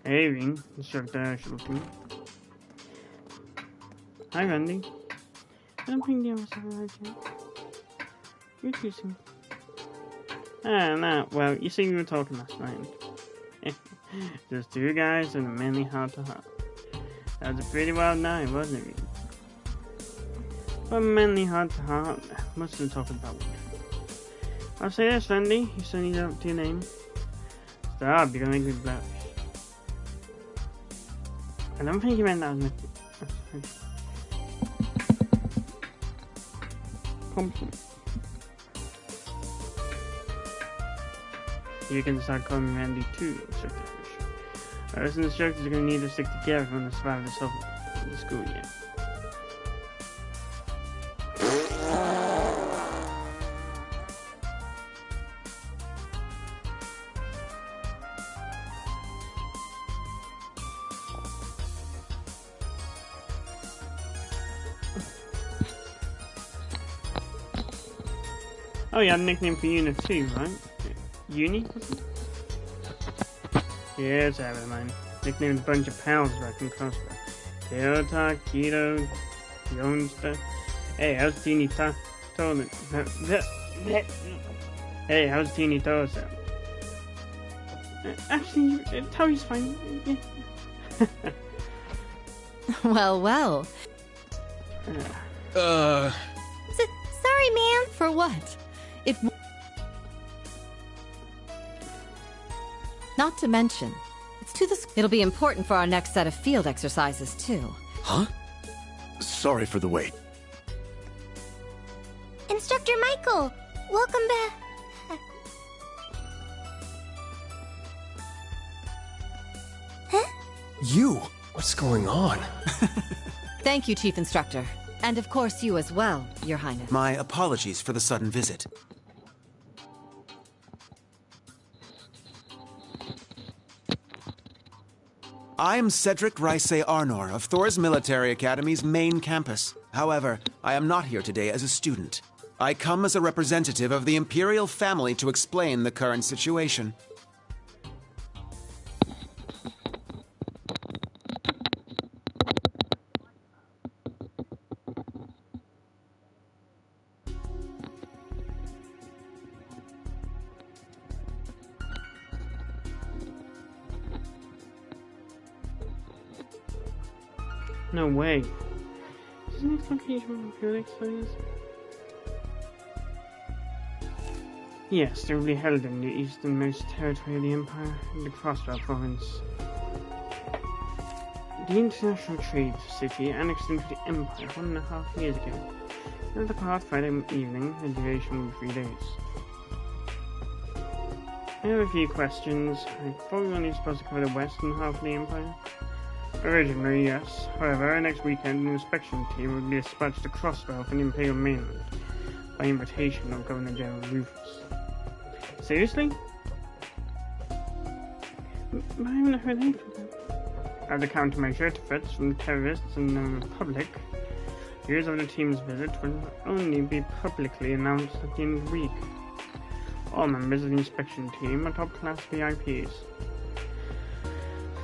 Hey, Rean, Instructor Schulten. Hi, Randy. I don't think the others have arrived yet. You're too soon. No. Well, you see, we were talking last night. Just two guys and a manly heart-to-heart. That was a pretty wild night, wasn't it, Rean? But manly heart-to-heart, most of the talk about work. I'll say this, Randy, you still need up to your name. Stop, you're gonna make me blush. I don't think you meant that was compliment. You can start calling me Randy too, Instructor Fish. Us instructors are going to need to stick together when to survive the school year. Oh, you had a nickname for Unit 2, right? Uni? Yes, I have it, mine. Nicknamed a bunch of pals back in Crossbow. Toyota, Keto, Youngster. Hey, how's Teeny Toad? Hey, how's Teeny Toad sound? Actually, Toad's fine. Well. Sorry, ma'am. For what? Not to mention, it'll be important for our next set of field exercises, too. Huh? Sorry for the wait. Instructor Michael, welcome back. Huh? You? What's going on? Thank you, Chief Instructor. And of course you as well, Your Highness. My apologies for the sudden visit. I'm Cedric Ryce Arnor of Thor's Military Academy's main campus. However, I am not here today as a student. I come as a representative of the Imperial family to explain the current situation. No way. Isn't it location for field exercises? Yes, they will be held in the easternmost territory of the Empire, in the Crossbow province. The International Trade City annexed into the Empire 1.5 years ago. It'll depart Friday evening, the duration of 3 days. I have a few questions. I thought we were only supposed to cover the western half of the Empire. Originally, yes. However, next weekend, an inspection team will be dispatched to Crossbow from the Imperial mainland by invitation of Governor General Rufus. Seriously? I haven't heard anything. As a countermeasure to threats from terrorists and the Republic, news of the team's visit will only be publicly announced at the end of the week. All members of the inspection team are top-class VIPs.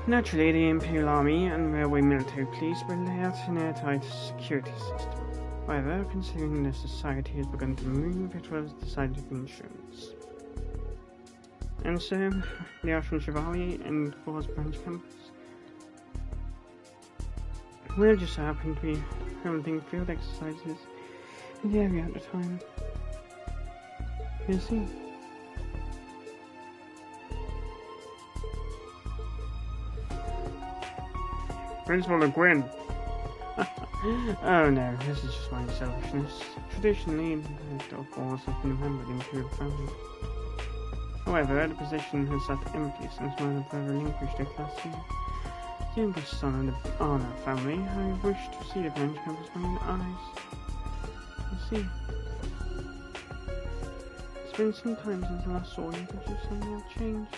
Naturally, the Imperial Army and Railway Military Police will lay out an airtight security system. However, considering the society has begun to move, it was decided to be insurance. And so, the Ashram Chevalier and Thor's branch campus will just happen to be holding field exercises in the area at the time. You see? Principal of Gwyn. Oh no, this is just my selfishness. Traditionally, the Orphans have been a member of the Imperial family. However, the position has sat empty since my mother relinquished it last year. The youngest son of the Arnor family, I wish to see the French campus by my own eyes. I see. It's been some time since I last saw you, but you suddenly have changed.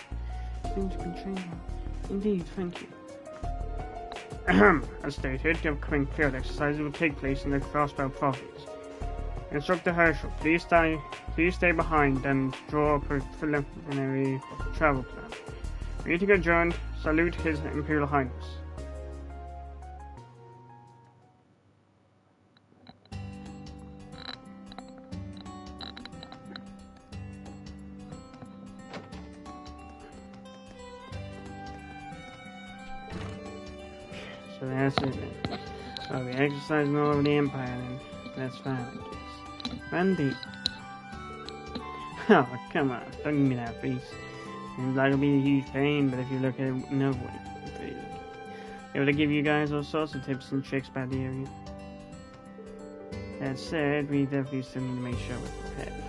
Things have been changing. Indeed, thank you. As stated, the upcoming field exercises will take place in the Crossbow Province. Instructor Herschel, please stay behind and draw up a preliminary travel plan. Meeting adjourned. Salute His Imperial Highness. So that's it then. So we're exercising all over the Empire then. That's fine, I guess. Randy. Oh, come on. Don't give me that face. Seems like it'll be a huge pain, but if you look at it another way, it's pretty lucky. Able to give you guys all sorts of tips and tricks about the area. That said, we definitely still need to make sure we're prepared.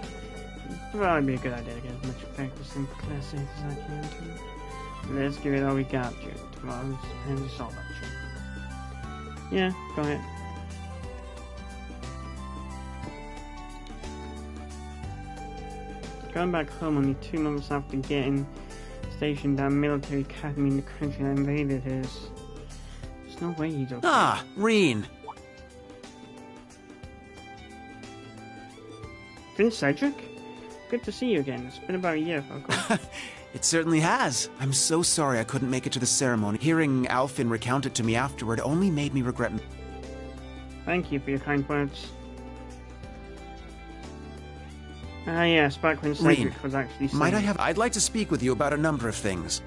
It'd probably be a good idea to get as much practice in Class 8 as I can too. Let's give it all we got during tomorrow's and it's all about you. Yeah, go ahead. Going back home only 2 months after getting stationed at a military academy in the country that invaded his. There's no way he's okay. Ah, Reen. Prince Cedric? Good to see you again. It's been about a year, Falco. It certainly has. I'm so sorry I couldn't make it to the ceremony. Hearing Alfin recount it to me afterward only made me regret. Thank you for your kind words. Ah, yes, back when Cedric was actually saying... Might I have... I'd like to speak with you about a number of things.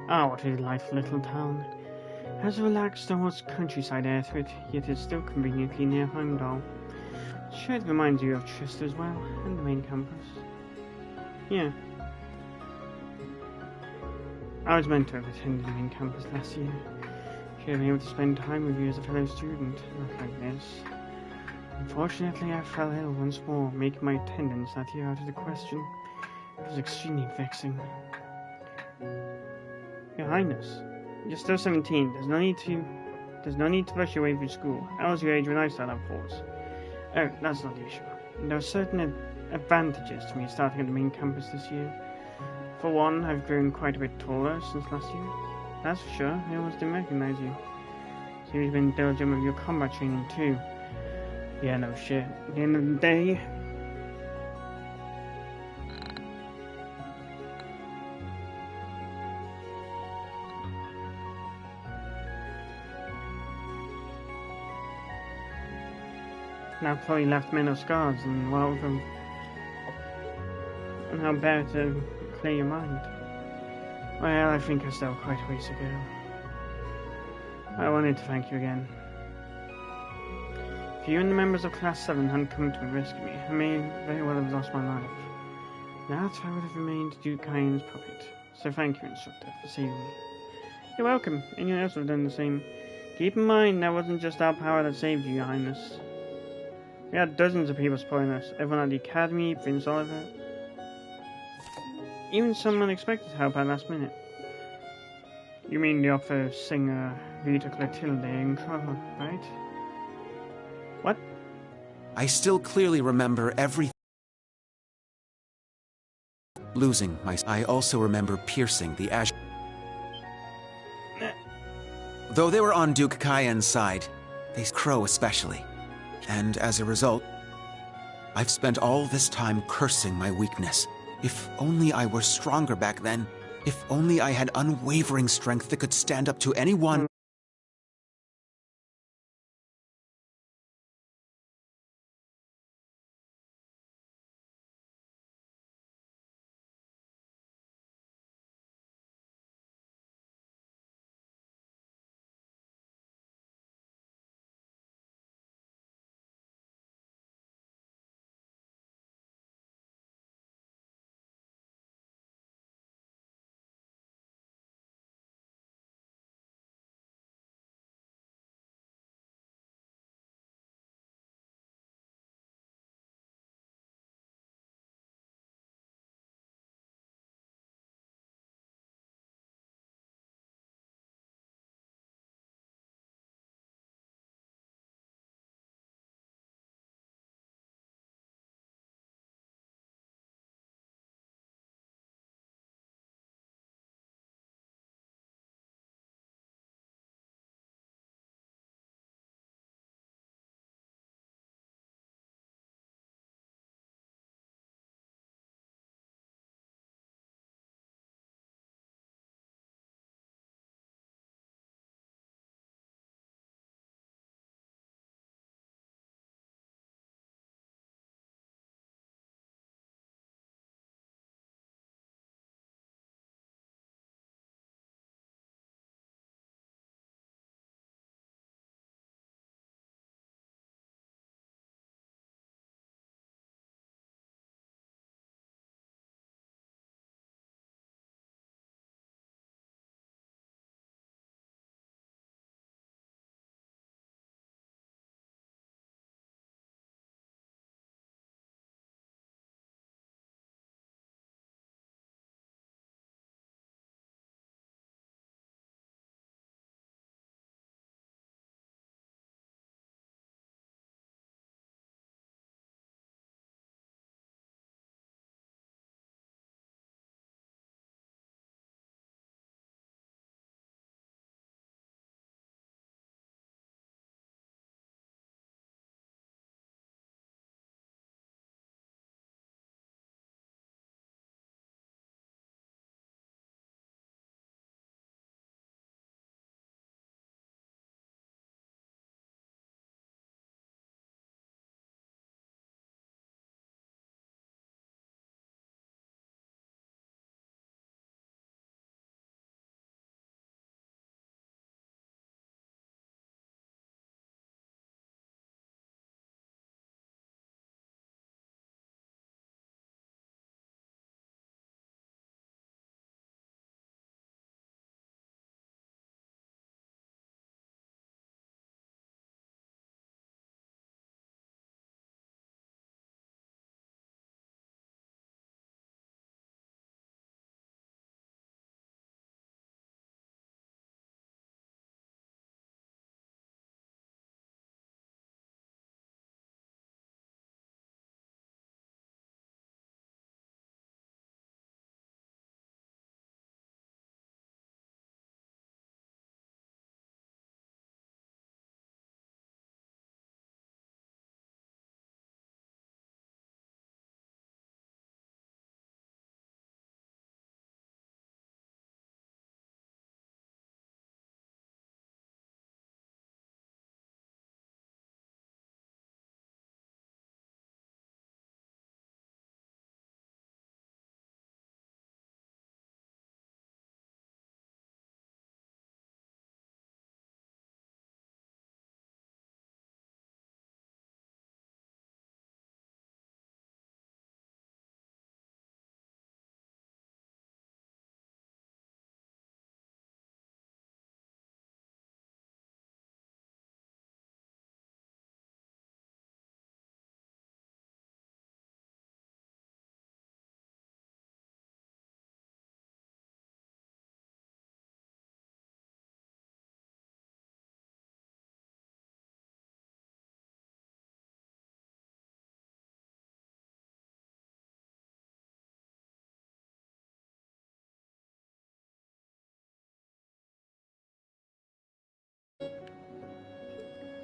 Ah, what a delightful little town. Has a relaxed, almost countryside air to it, yet it's still conveniently near Heimdall. Sure, it reminds you of Trist as well, and the main campus. Yeah. I was meant to have attended the main campus last year. Should have been able to spend time with you as a fellow student, not like this. Unfortunately, I fell ill once more, making my attendance that year out of the question. It was extremely vexing. Your Highness, you're still 17. There's no need to rush away from school. I was your age when I started up force. Oh, that's not the issue. There are certain advantages to me starting at the main campus this year. For one, I've grown quite a bit taller since last year. That's for sure. I almost didn't recognize you. So you've been diligent with your combat training too. Yeah, no shit. At the end of the day, I've probably left men of scars and what of them, and how better to clear your mind. Well, I think I still have quite a ways to go. I wanted to thank you again. If you and the members of Class 7 hadn't come to rescue me, I may very well have lost my life. That I would have remained Duke Cayenne's puppet. So thank you, Instructor, for saving me. You're welcome. Anyone else would have done the same. Keep in mind, that wasn't just our power that saved you, Your Highness. We had dozens of people supporting us. Everyone at the Academy, Prince Oliver. Even some unexpected help at last minute. You mean the opera singer Rita Clotilde in trouble, right? What? I still clearly remember everything. Losing my... I also remember piercing the ash... Though they were on Duke Cayenne's side, they Crow especially. And as a result, I've spent all this time cursing my weakness. If only I were stronger back then. If only I had unwavering strength that could stand up to anyone.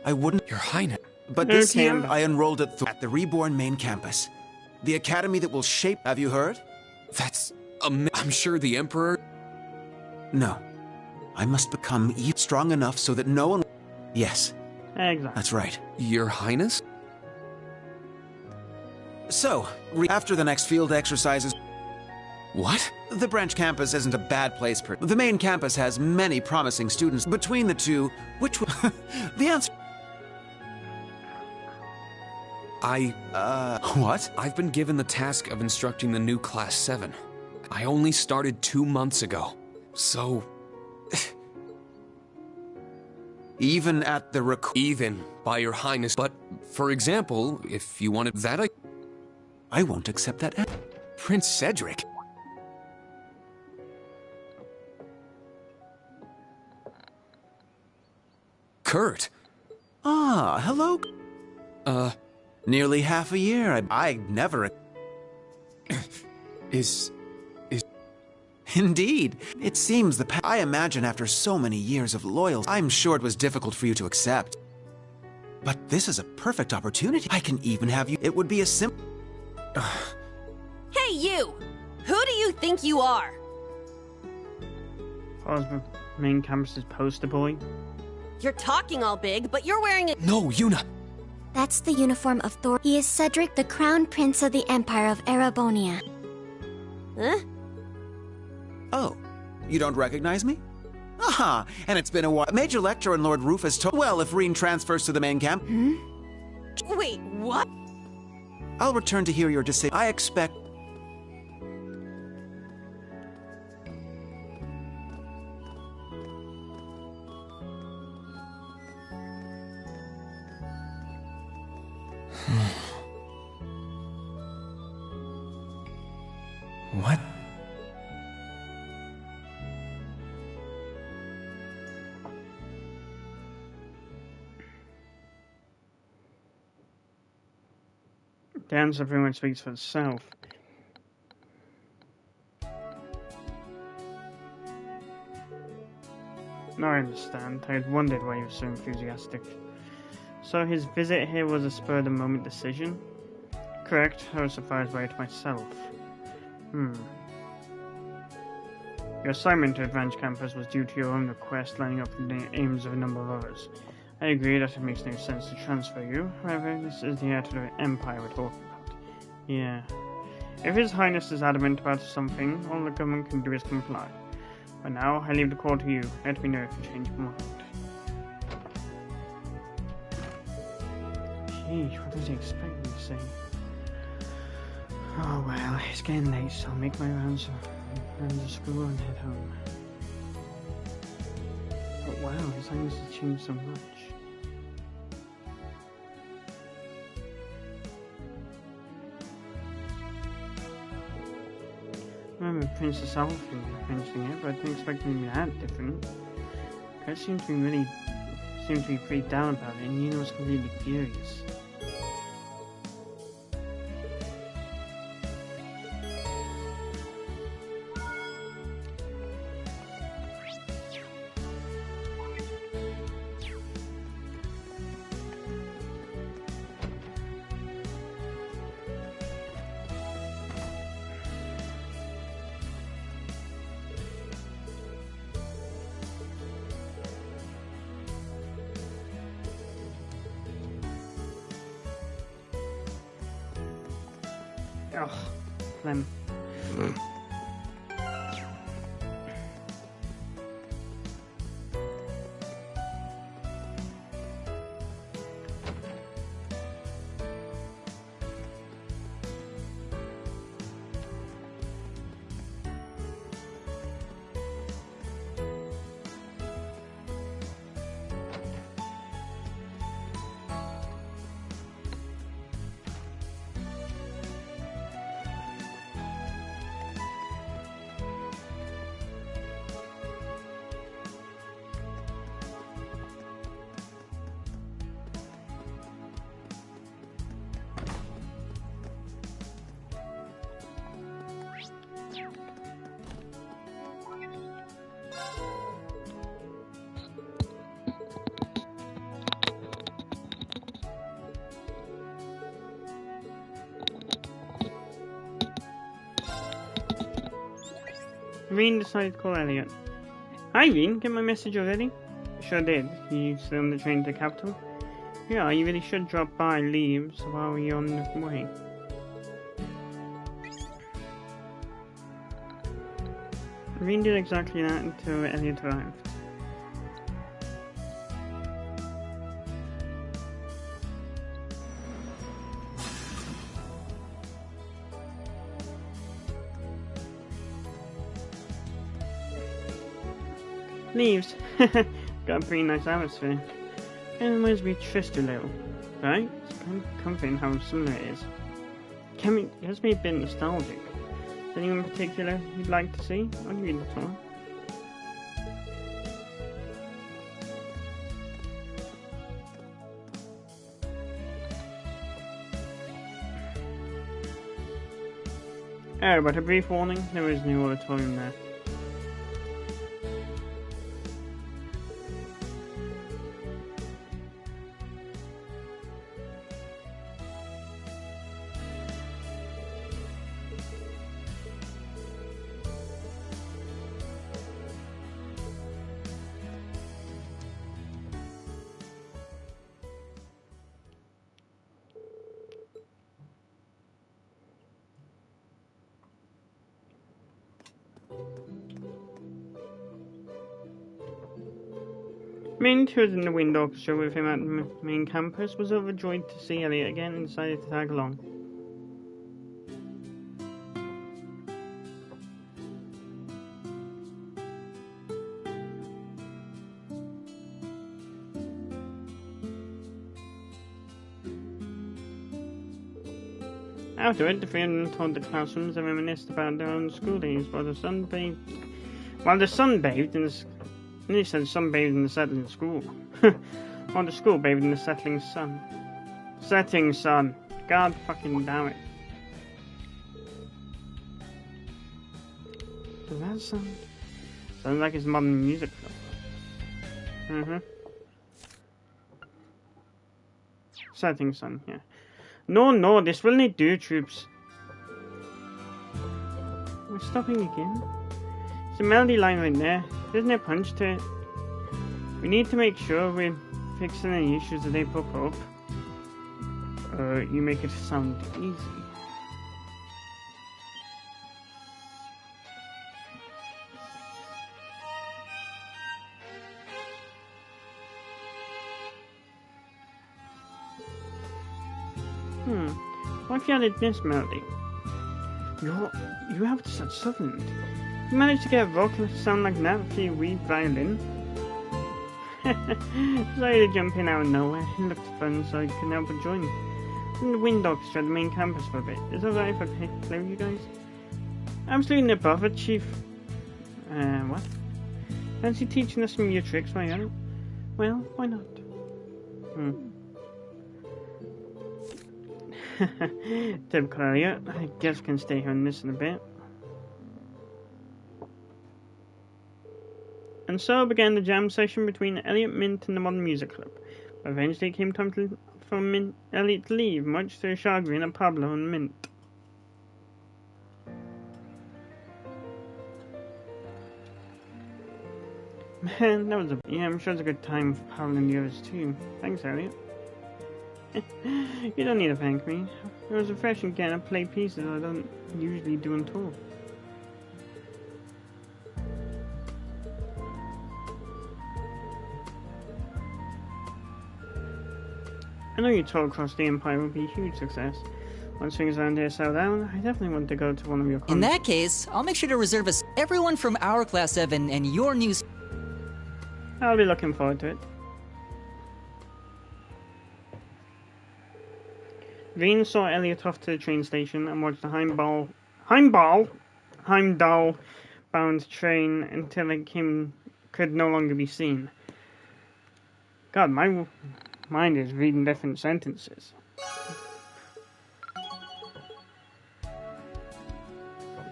I wouldn't. Your Highness. But this Okay, year, I'm back. I enrolled at the Reborn main campus. The academy that will shape. Have you heard? That's I'm sure the Emperor. No. I must become strong enough so that no one. Yes, Exactly. that's right. Your Highness? So, after the next field exercises, What? the branch campus isn't a bad place. The main campus has many promising students. Between the two, which the answer? What? I've been given the task of instructing the new Class 7. I only started 2 months ago. So, Even at the even by Your Highness. But, for example, if you wanted that, I won't accept that. Prince Cedric. Kurt. Ah, hello. Nearly half a year. I never. Is Indeed. It seems I imagine after so many years of loyalty, I'm sure it was difficult for you to accept. But this is a perfect opportunity. I can even have you. It would be a simple. Hey, you! Who do you think you are? Osborne, main campus's poster boy. You're talking all big, but you're wearing a. No, Yuna. That's the uniform of Thor. He is Cedric, the Crown Prince of the Empire of Erebonia. Huh? Oh, you don't recognize me? Aha, and it's been a while. Major Lecturer and Lord Rufus told. Well, if Reen transfers to the main camp, Wait, what? I'll return to hear your decision. I expect. what? The answer pretty much speaks for itself. No, I understand. I had wondered why he was so enthusiastic. So his visit here was a spur-of-the-moment decision? Correct, I was surprised by it myself. Your assignment to Advanced Campus was due to your own request, lining up with the aims of a number of others. I agree that it makes no sense to transfer you, however, this is the heir to the Empire we're talking about. Yeah. If His Highness is adamant about something, all the government can do is comply. But now, I leave the call to you. Let me know if you change your mind. Sheesh, what does he expect me to say? Oh well, it's getting late, so I'll make my rounds around the school and head home. But wow, His Highness has changed so much. I remember Princess Alfin mentioning it, but I didn't expect him to be that different. Kurt seemed to be pretty down about it, and Yuna was completely furious. Ugh, Clem. Veen decided to call Elliot. Hi, Veen. Get my message already? Sure did. You still on the train to the capital? Yeah, you really should drop by Leaves while you're on the way. Veen did exactly that until Elliot arrived. Leaves. Got a pretty nice atmosphere. It reminds me of Trist a little, right? It's kind of comforting how similar it is. It has me a bit nostalgic. Is anyone in particular you'd like to see? I'll give you the tour. Oh, but a brief warning, there is no auditorium there. Mint, who was in the wind orchestra with him at the main campus, was overjoyed to see Elliot again and decided to tag along. Afterward, the three of them toured the classrooms and reminisced about their own school days while the sun bathed in the and he said sunbathed in the settling school. While the school bathed in the settling sun. Setting sun. God fucking damn it. Does that sounds like his modern music club. Setting sun, yeah. No, this will not do, troops. We're stopping again. There's a melody line right there. There's no punch to it. We need to make sure we're fixing any issues that they pop up. You make it sound easy. What if you added this melody? You have such Sutherland. You managed to get a vocal to sound like that for your wee violin. Decided to jump in out of nowhere. It looked fun, so I couldn't help but join. I'm in the wind orchestra at the main campus for a bit. Is that right if I play with you guys? Absolutely no bother, Chief. What? Fancy teaching us some of your tricks while you're at it? Well, why not? Typical Elliot. I guess we can stay here and listen a bit. And so began the jam session between Elliot, Mint, and the Modern Music Club. But eventually it came time for Elliot to leave, much to the chagrin of Pablo and Mint. Man, that was I'm sure it was a good time for Pablo and the others too. Thanks, Elliot. You don't need to thank me. It was refreshing getting to play pieces I don't usually do on tour. I know your tour across the Empire would be a huge success. Once things around here settle down, I definitely want to go to one of your concerts. In that case, I'll make sure to reserve everyone from our Class 7 and your new... I'll be looking forward to it. Veen saw Elliot off to the train station and watched the Heimdall-bound train until it could no longer be seen. God, my mind is reading different sentences.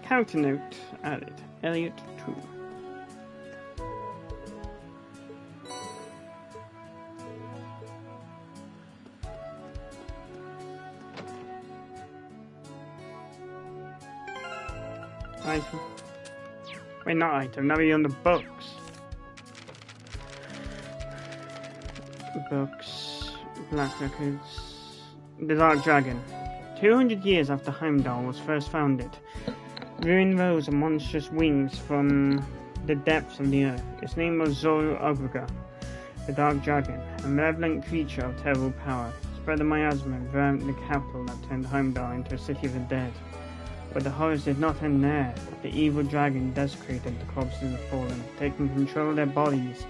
Character note added. Elliot 2. Wait, not item, now we're on the books. Books, Black Records, The Dark Dragon. 200 years after Heimdall was first founded, ruin rose on monstrous wings from the depths of the earth. Its name was Zoro Ogriga, the Dark Dragon, a malevolent creature of terrible power. It spread a miasma around the capital that turned Heimdall into a city of the dead. But the horrors did not end there. The evil dragon desecrated the corpses of the fallen, taking control of their bodies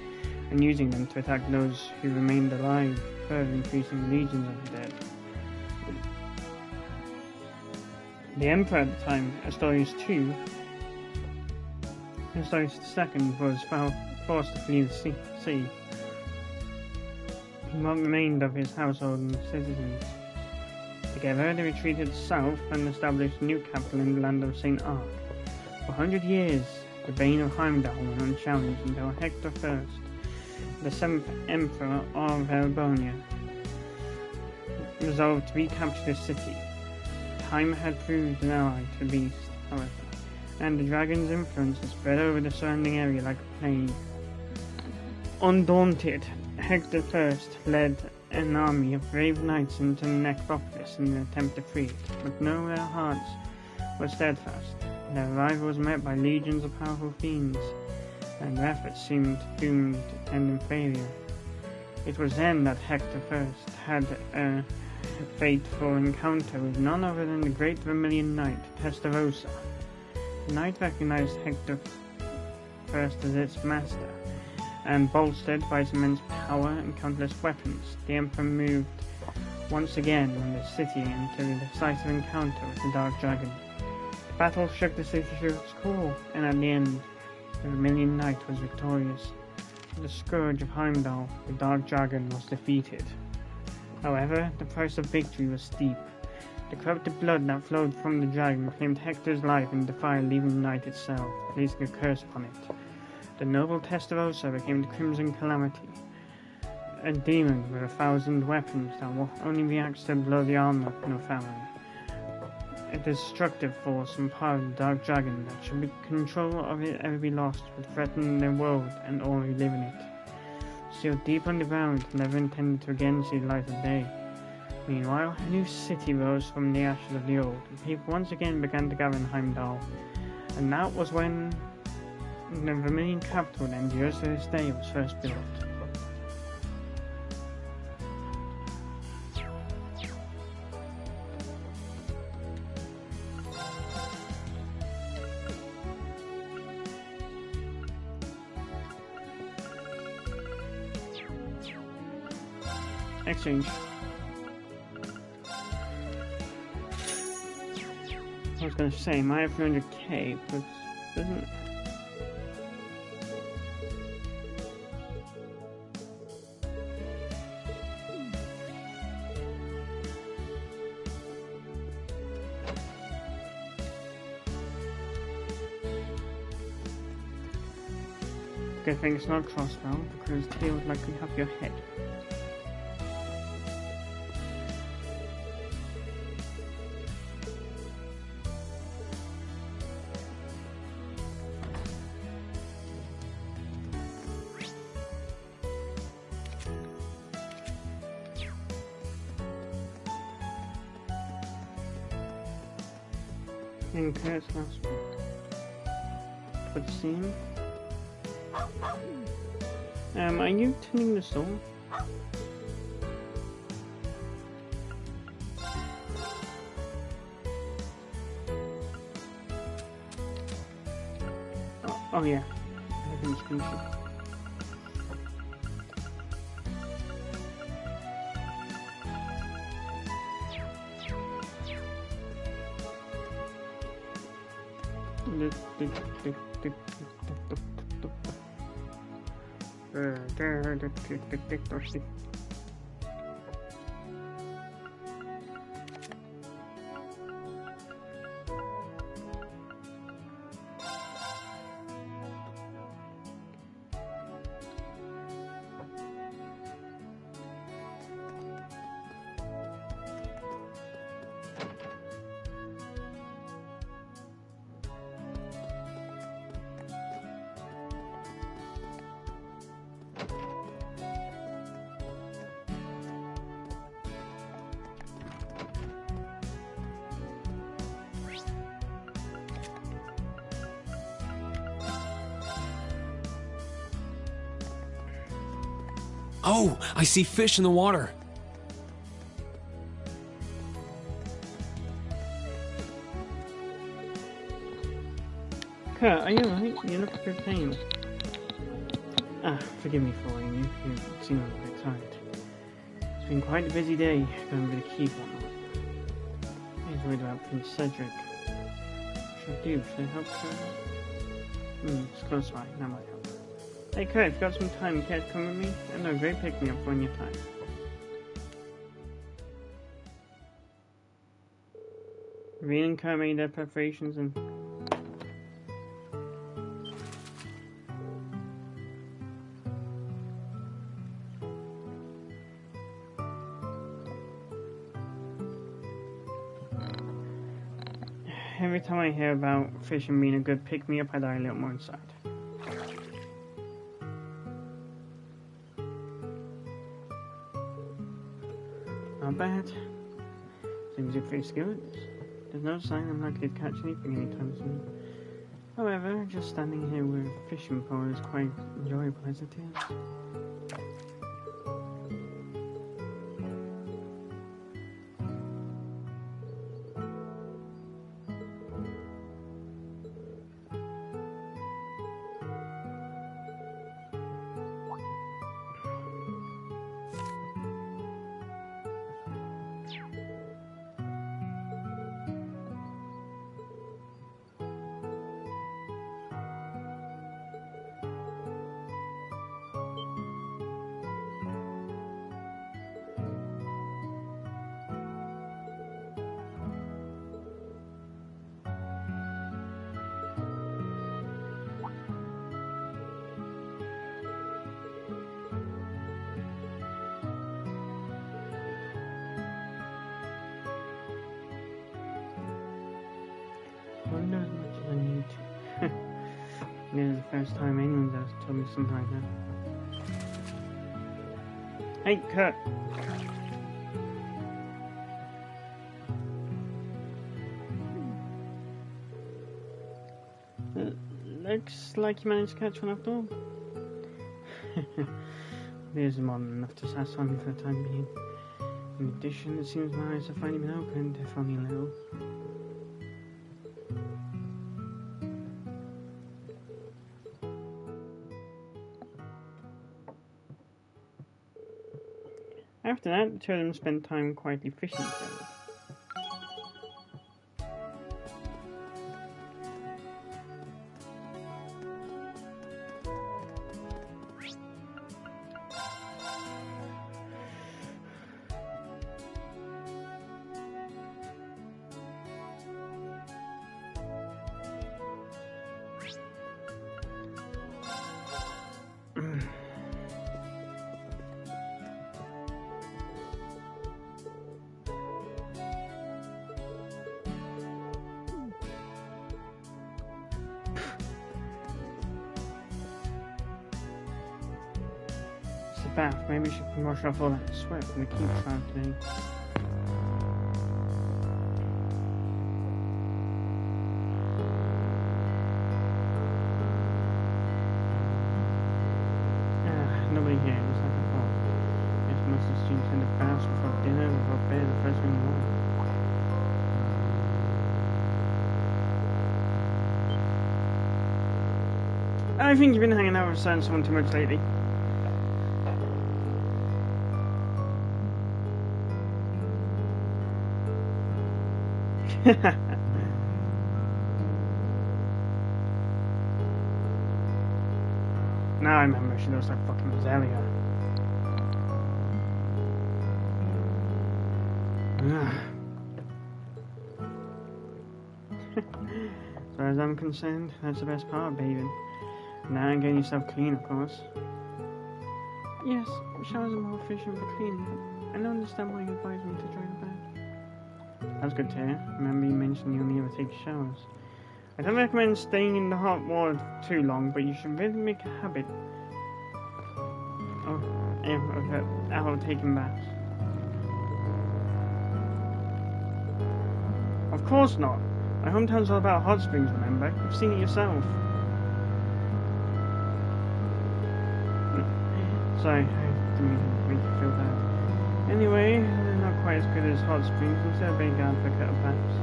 and using them to attack those who remained alive, further increasing legions of the dead. The Emperor at the time, Astorius II, Astorius II was forced to flee the sea. What remained of his household and citizens. Together they retreated south and established a new capital in the land of St. Ark. For 100 years, the bane of Heimdall went unchallenged until Hector I, the 7th Emperor of Erebonia, resolved to recapture the city. Time had proved an ally to the beast, however, and the dragon's influence had spread over the surrounding area like a plague. Undaunted, Hector I led an army of brave knights into the necropolis in an attempt to free it, but no, their hearts were steadfast. Their arrival was met by legions of powerful fiends, and their efforts seemed doomed to end in failure. It was then that Hector I had a fateful encounter with none other than the great Vermilion Knight, Testarossa. The knight recognized Hector I as its master, and bolstered by his immense power and countless weapons, the Emperor moved once again in the city into the decisive encounter with the Dark Dragon. The battle shook the city to its core, and at the end, the Vermilion Knight was victorious. The scourge of Heimdall, the Dark Dragon, was defeated. However, the price of victory was steep. The corrupted blood that flowed from the dragon claimed Hector's life and defiled even the night itself, placing a curse upon it. The noble Testarossa became the Crimson Calamity, a demon with 1,000 weapons that will only react to bloody armor of no family. A destructive force and power of the Dark Dragon that should be control of it ever be lost would threaten the world and all who live in it. Sealed deep underground, never intended to again see the light of day. Meanwhile, a new city rose from the ashes of the old, and people once again began to gather in Heimdall. And that was when the Vermilion capital that endures to this day was first built. Exchange. I was gonna say, I have 300k, but doesn't... Good thing it's not crossbow, because they would likely have your head. And curse last one. Put scene. Are you tending the soul? Oh yeah. I can finish it. Oh, I see fish in the water. Kurt, are you alright? You look a bit pain. Ah, forgive me for worrying you. You seem a bit tired. It's been quite a busy day, going over the keep whatnot. I was worried about Prince Cedric. What should I do? Should I help Kurt? It's close by. That might help. Hey Kurt, if you've got some time, you care to come with me? I know, great pick me up when you're tired. Ravine and Kurt made their preparations and every time I hear about fishing being a good pick-me-up, I die a little more inside. Not bad. Seems your fish good. There's no sign I'm likely to catch anything anytime soon. However, just standing here with a fishing pole is quite enjoyable as it is. I wonder as much as I need to. This is the first time anyone's ever told me something like that. Hey, Kurt! Looks like you managed to catch one after all. There's more than enough to satisfy me for the time being. In addition, it seems my eyes have finally been opened, if only a little. After that, the two of them spent time quietly fishing together. Bath. Maybe she can wash off all that sweat from the keep trial today. Nobody here, just like I thought. Guess most of the students end up baths before dinner and before bed the first thing in the morning. I think you've been hanging out with someone too much lately. Now I remember, she looks like fucking Rosalia. As far as I'm concerned, that's the best part of bathing. Now and getting yourself clean, of course. Yes, showers are more efficient for cleaning. I don't understand why you advise me to try the bath. That's good to hear. Remember you mentioned you only ever take showers. I don't recommend staying in the hot water too long, but you should really make a habit of taking baths. Of course not. My hometown's all about hot springs, remember? You've seen it yourself. Sorry, I and make you feel bad. Anyway, they're not quite as good as hot springs. Instead of big advocate of perhaps.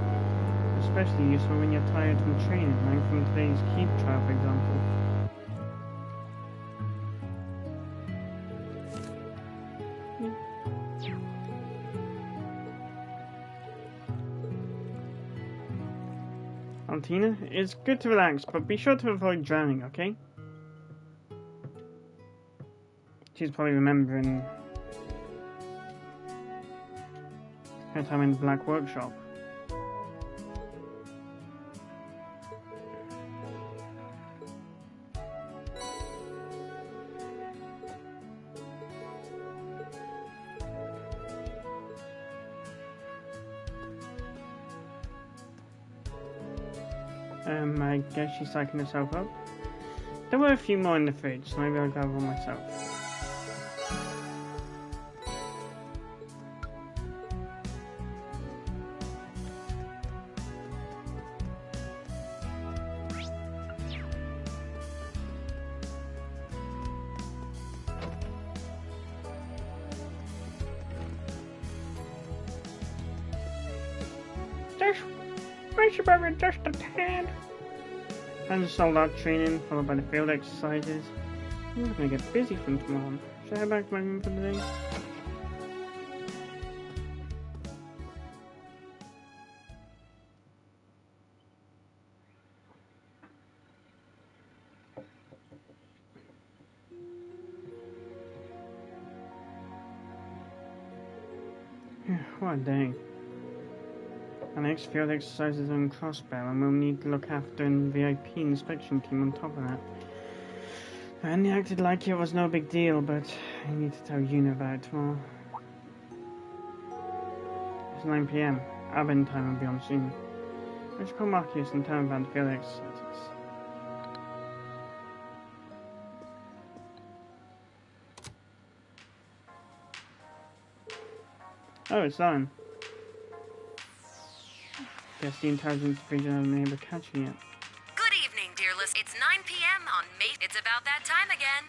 Especially useful when you're tired from training, like from today's keep trial, for example. Altina, it's good to relax, but be sure to avoid drowning, okay? She's probably remembering her time in the Black Workshop. I guess she's psyching herself up. There were a few more in the fridge, so maybe I'll grab one myself. Just a tad. And the sold-out training, followed by the field exercises. I'm gonna get busy from tomorrow on. Should I head back to my room for the day? What a day. Our next field exercises on Crossbell, and we'll need to look after an VIP inspection team on top of that. Andy acted like it was no big deal, but I need to tell Yuna about it tomorrow. It's 9 PM. Abin time will be on soon. I should call Marcus and tell him about the field exercises. Oh, it's on. Guess the intelligence division hasn't been able to catch me yet. Good evening, dear listeners. It's 9 PM on May. It's about that time again.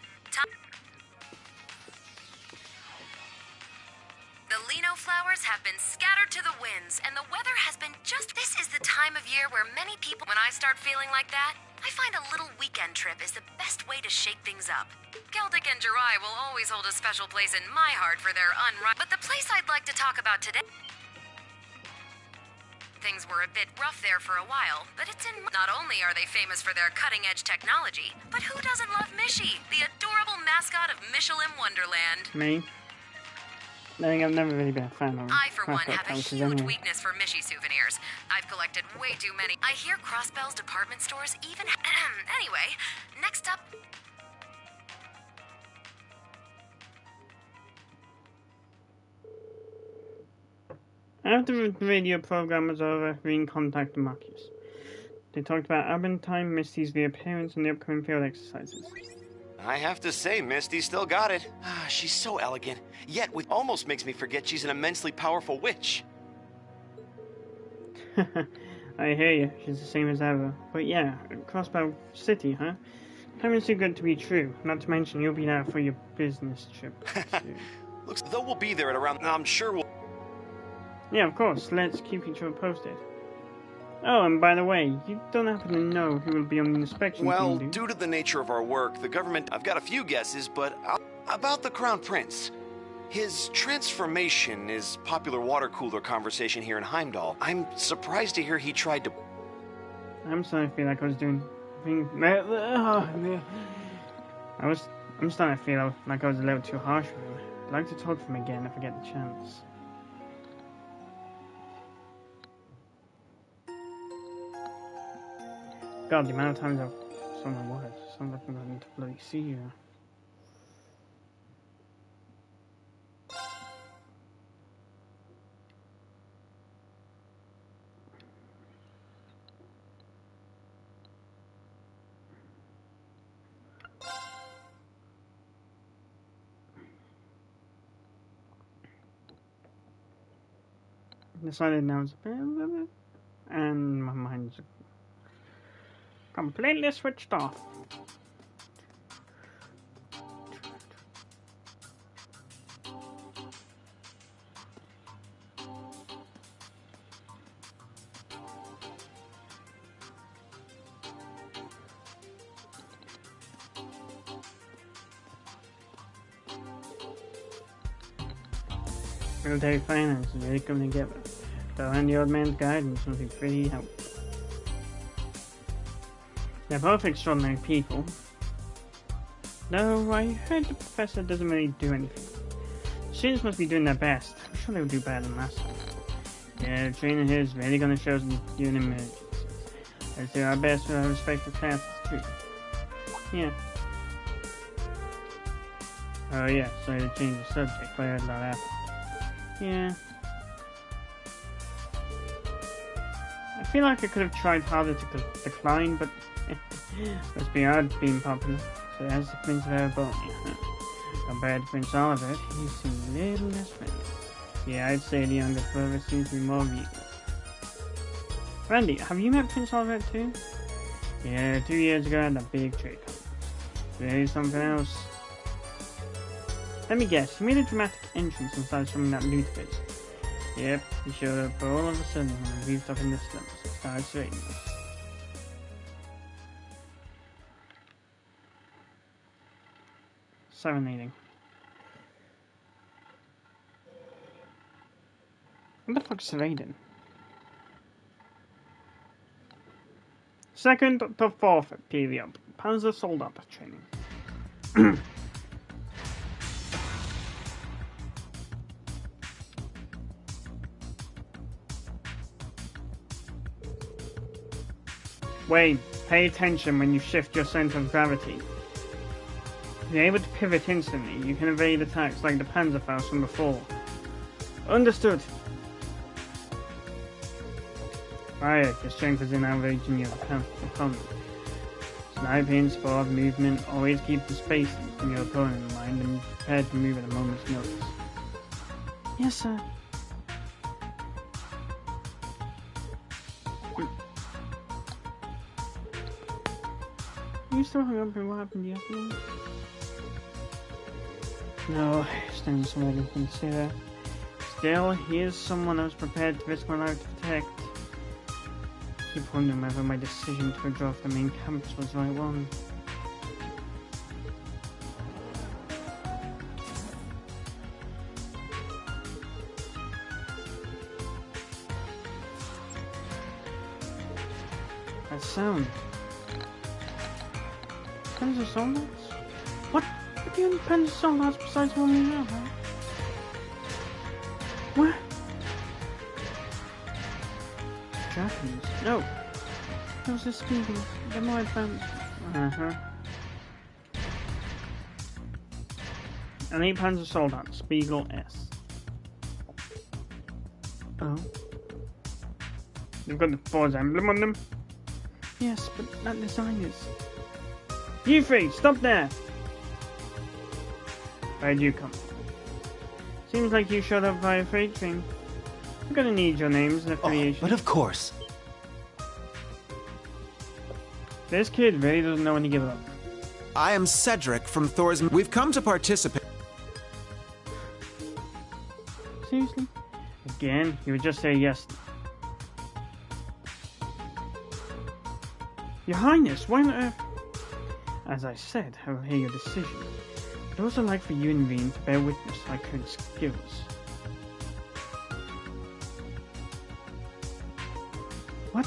The Lino flowers have been scattered to the winds, and the weather has been just... This is the time of year where many people... When I start feeling like that, I find a little weekend trip is the best way to shake things up. Geldic and Jirai will always hold a special place in my heart for their But the place I'd like to talk about today... Things were a bit rough there for a while, but it's in... Not only are they famous for their cutting-edge technology, but who doesn't love Mishy, the adorable mascot of Michelin Wonderland? Me? I think I've never really been a fan of I, for one, mascot have a characters huge anyway. weakness for Mishy souvenirs. I've collected way too many. I hear Crossbell's department stores even... Anyway, next up... After the radio program was over, we contacted Marcus. They talked about Abin time, Misty's reappearance, and the upcoming field exercises. I have to say, Misty still got it. She's so elegant, yet it almost makes me forget she's an immensely powerful witch. I hear you, she's the same as ever. But yeah, Crossbell City, huh? Timing's too good to be true, not to mention you'll be there for your business trip. Looks though we'll be there at around... I'm sure we'll... Yeah, of course, let's keep each other posted. Oh, and by the way, you don't happen to know who will be on the inspection Well, team, do you? due to the nature of our work, the government... I've got a few guesses, but... about the Crown Prince. His transformation is popular water cooler conversation here in Heimdall. I'm surprised to hear he tried to... I'm starting to feel like I was doing things... I'm starting to feel like I was a little too harsh with him. I'd like to talk to him again if I get the chance. God, the amount of times I've saw my words. Sounds like I'm going to bloody see you. Decided now it's and my mind's completely switched off. Military finance is really coming together. Though and the old man's guidance will be pretty helpful. They're both extraordinary people. Though I heard the professor doesn't really do anything. Students must be doing their best. I'm sure they'll do better than last time. Yeah, the trainer here is really gonna show us doing emergencies. Let's do our best with our respective classes too. Yeah. Oh yeah, sorry to change the subject, but I heard that happened. Yeah. I feel like I could have tried harder to decline, but let's be honest, being popular. So that's the Prince of Erebonia. Compared to Prince Oliver, he seems a little less friendly. Yeah, I'd say the younger brother seems to be more regal. Randy, have you met Prince Oliver too? Yeah, 2 years ago at that big trade conference. Today something else. Let me guess, he made a dramatic entrance and started showing that loot of his. Yep, he showed up all of a sudden and weaved up in the slums and started straightening us. Serenading. What the fuck's serenading? Second to fourth period. Panzer Soldat training. Wait, pay attention when you shift your center of gravity. You're able to pivot instantly. You can evade attacks like the Panzerfaust from before. Understood. Riot, your strength is in outraging your opponent. Sniping, sport, movement, always keep the space from your opponent in mind and be prepared to move at a moment's notice. Yes, sir. Are you still hung up on what happened yesterday? No, standing somewhere I didn't say that. Still, he is someone I was prepared to risk my life to protect. I keep wondering whether my decision to withdraw from the main campus was the right one. That sound. Panzer Soldats? What? What do you mean Panzer Soldats besides one we have, huh? What? Japanese? No. Those are speaking. They're more advanced. Uh-huh. Elite Panzer Soldat, Spiegel S. Oh. They've got the Force emblem on them? Yes, but that design is... You three, stop there! Where'd you come from? Seems like you showed up via freight train. I'm gonna need your names and affiliations. Oh, but of course. This kid really doesn't know when to give up. I am Cedric from Thor's... We've come to participate... Seriously? Again? You would just say yes. Your Highness, why on earth... As I said, I will hear your decision. I'd also like for you and Veen to bear witness to my current skills. What?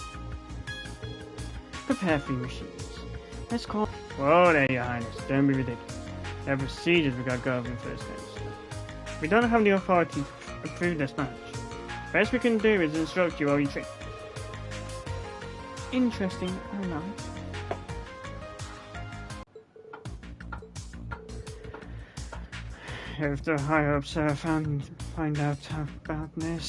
Prepare for your machines. Let's call... Whoa there, Your Highness. Don't be ridiculous. There are procedures we got going first things. We don't have the authority to approve this match. Best we can do is instruct you while you train. Interesting, or not. If the higher ups find out about this.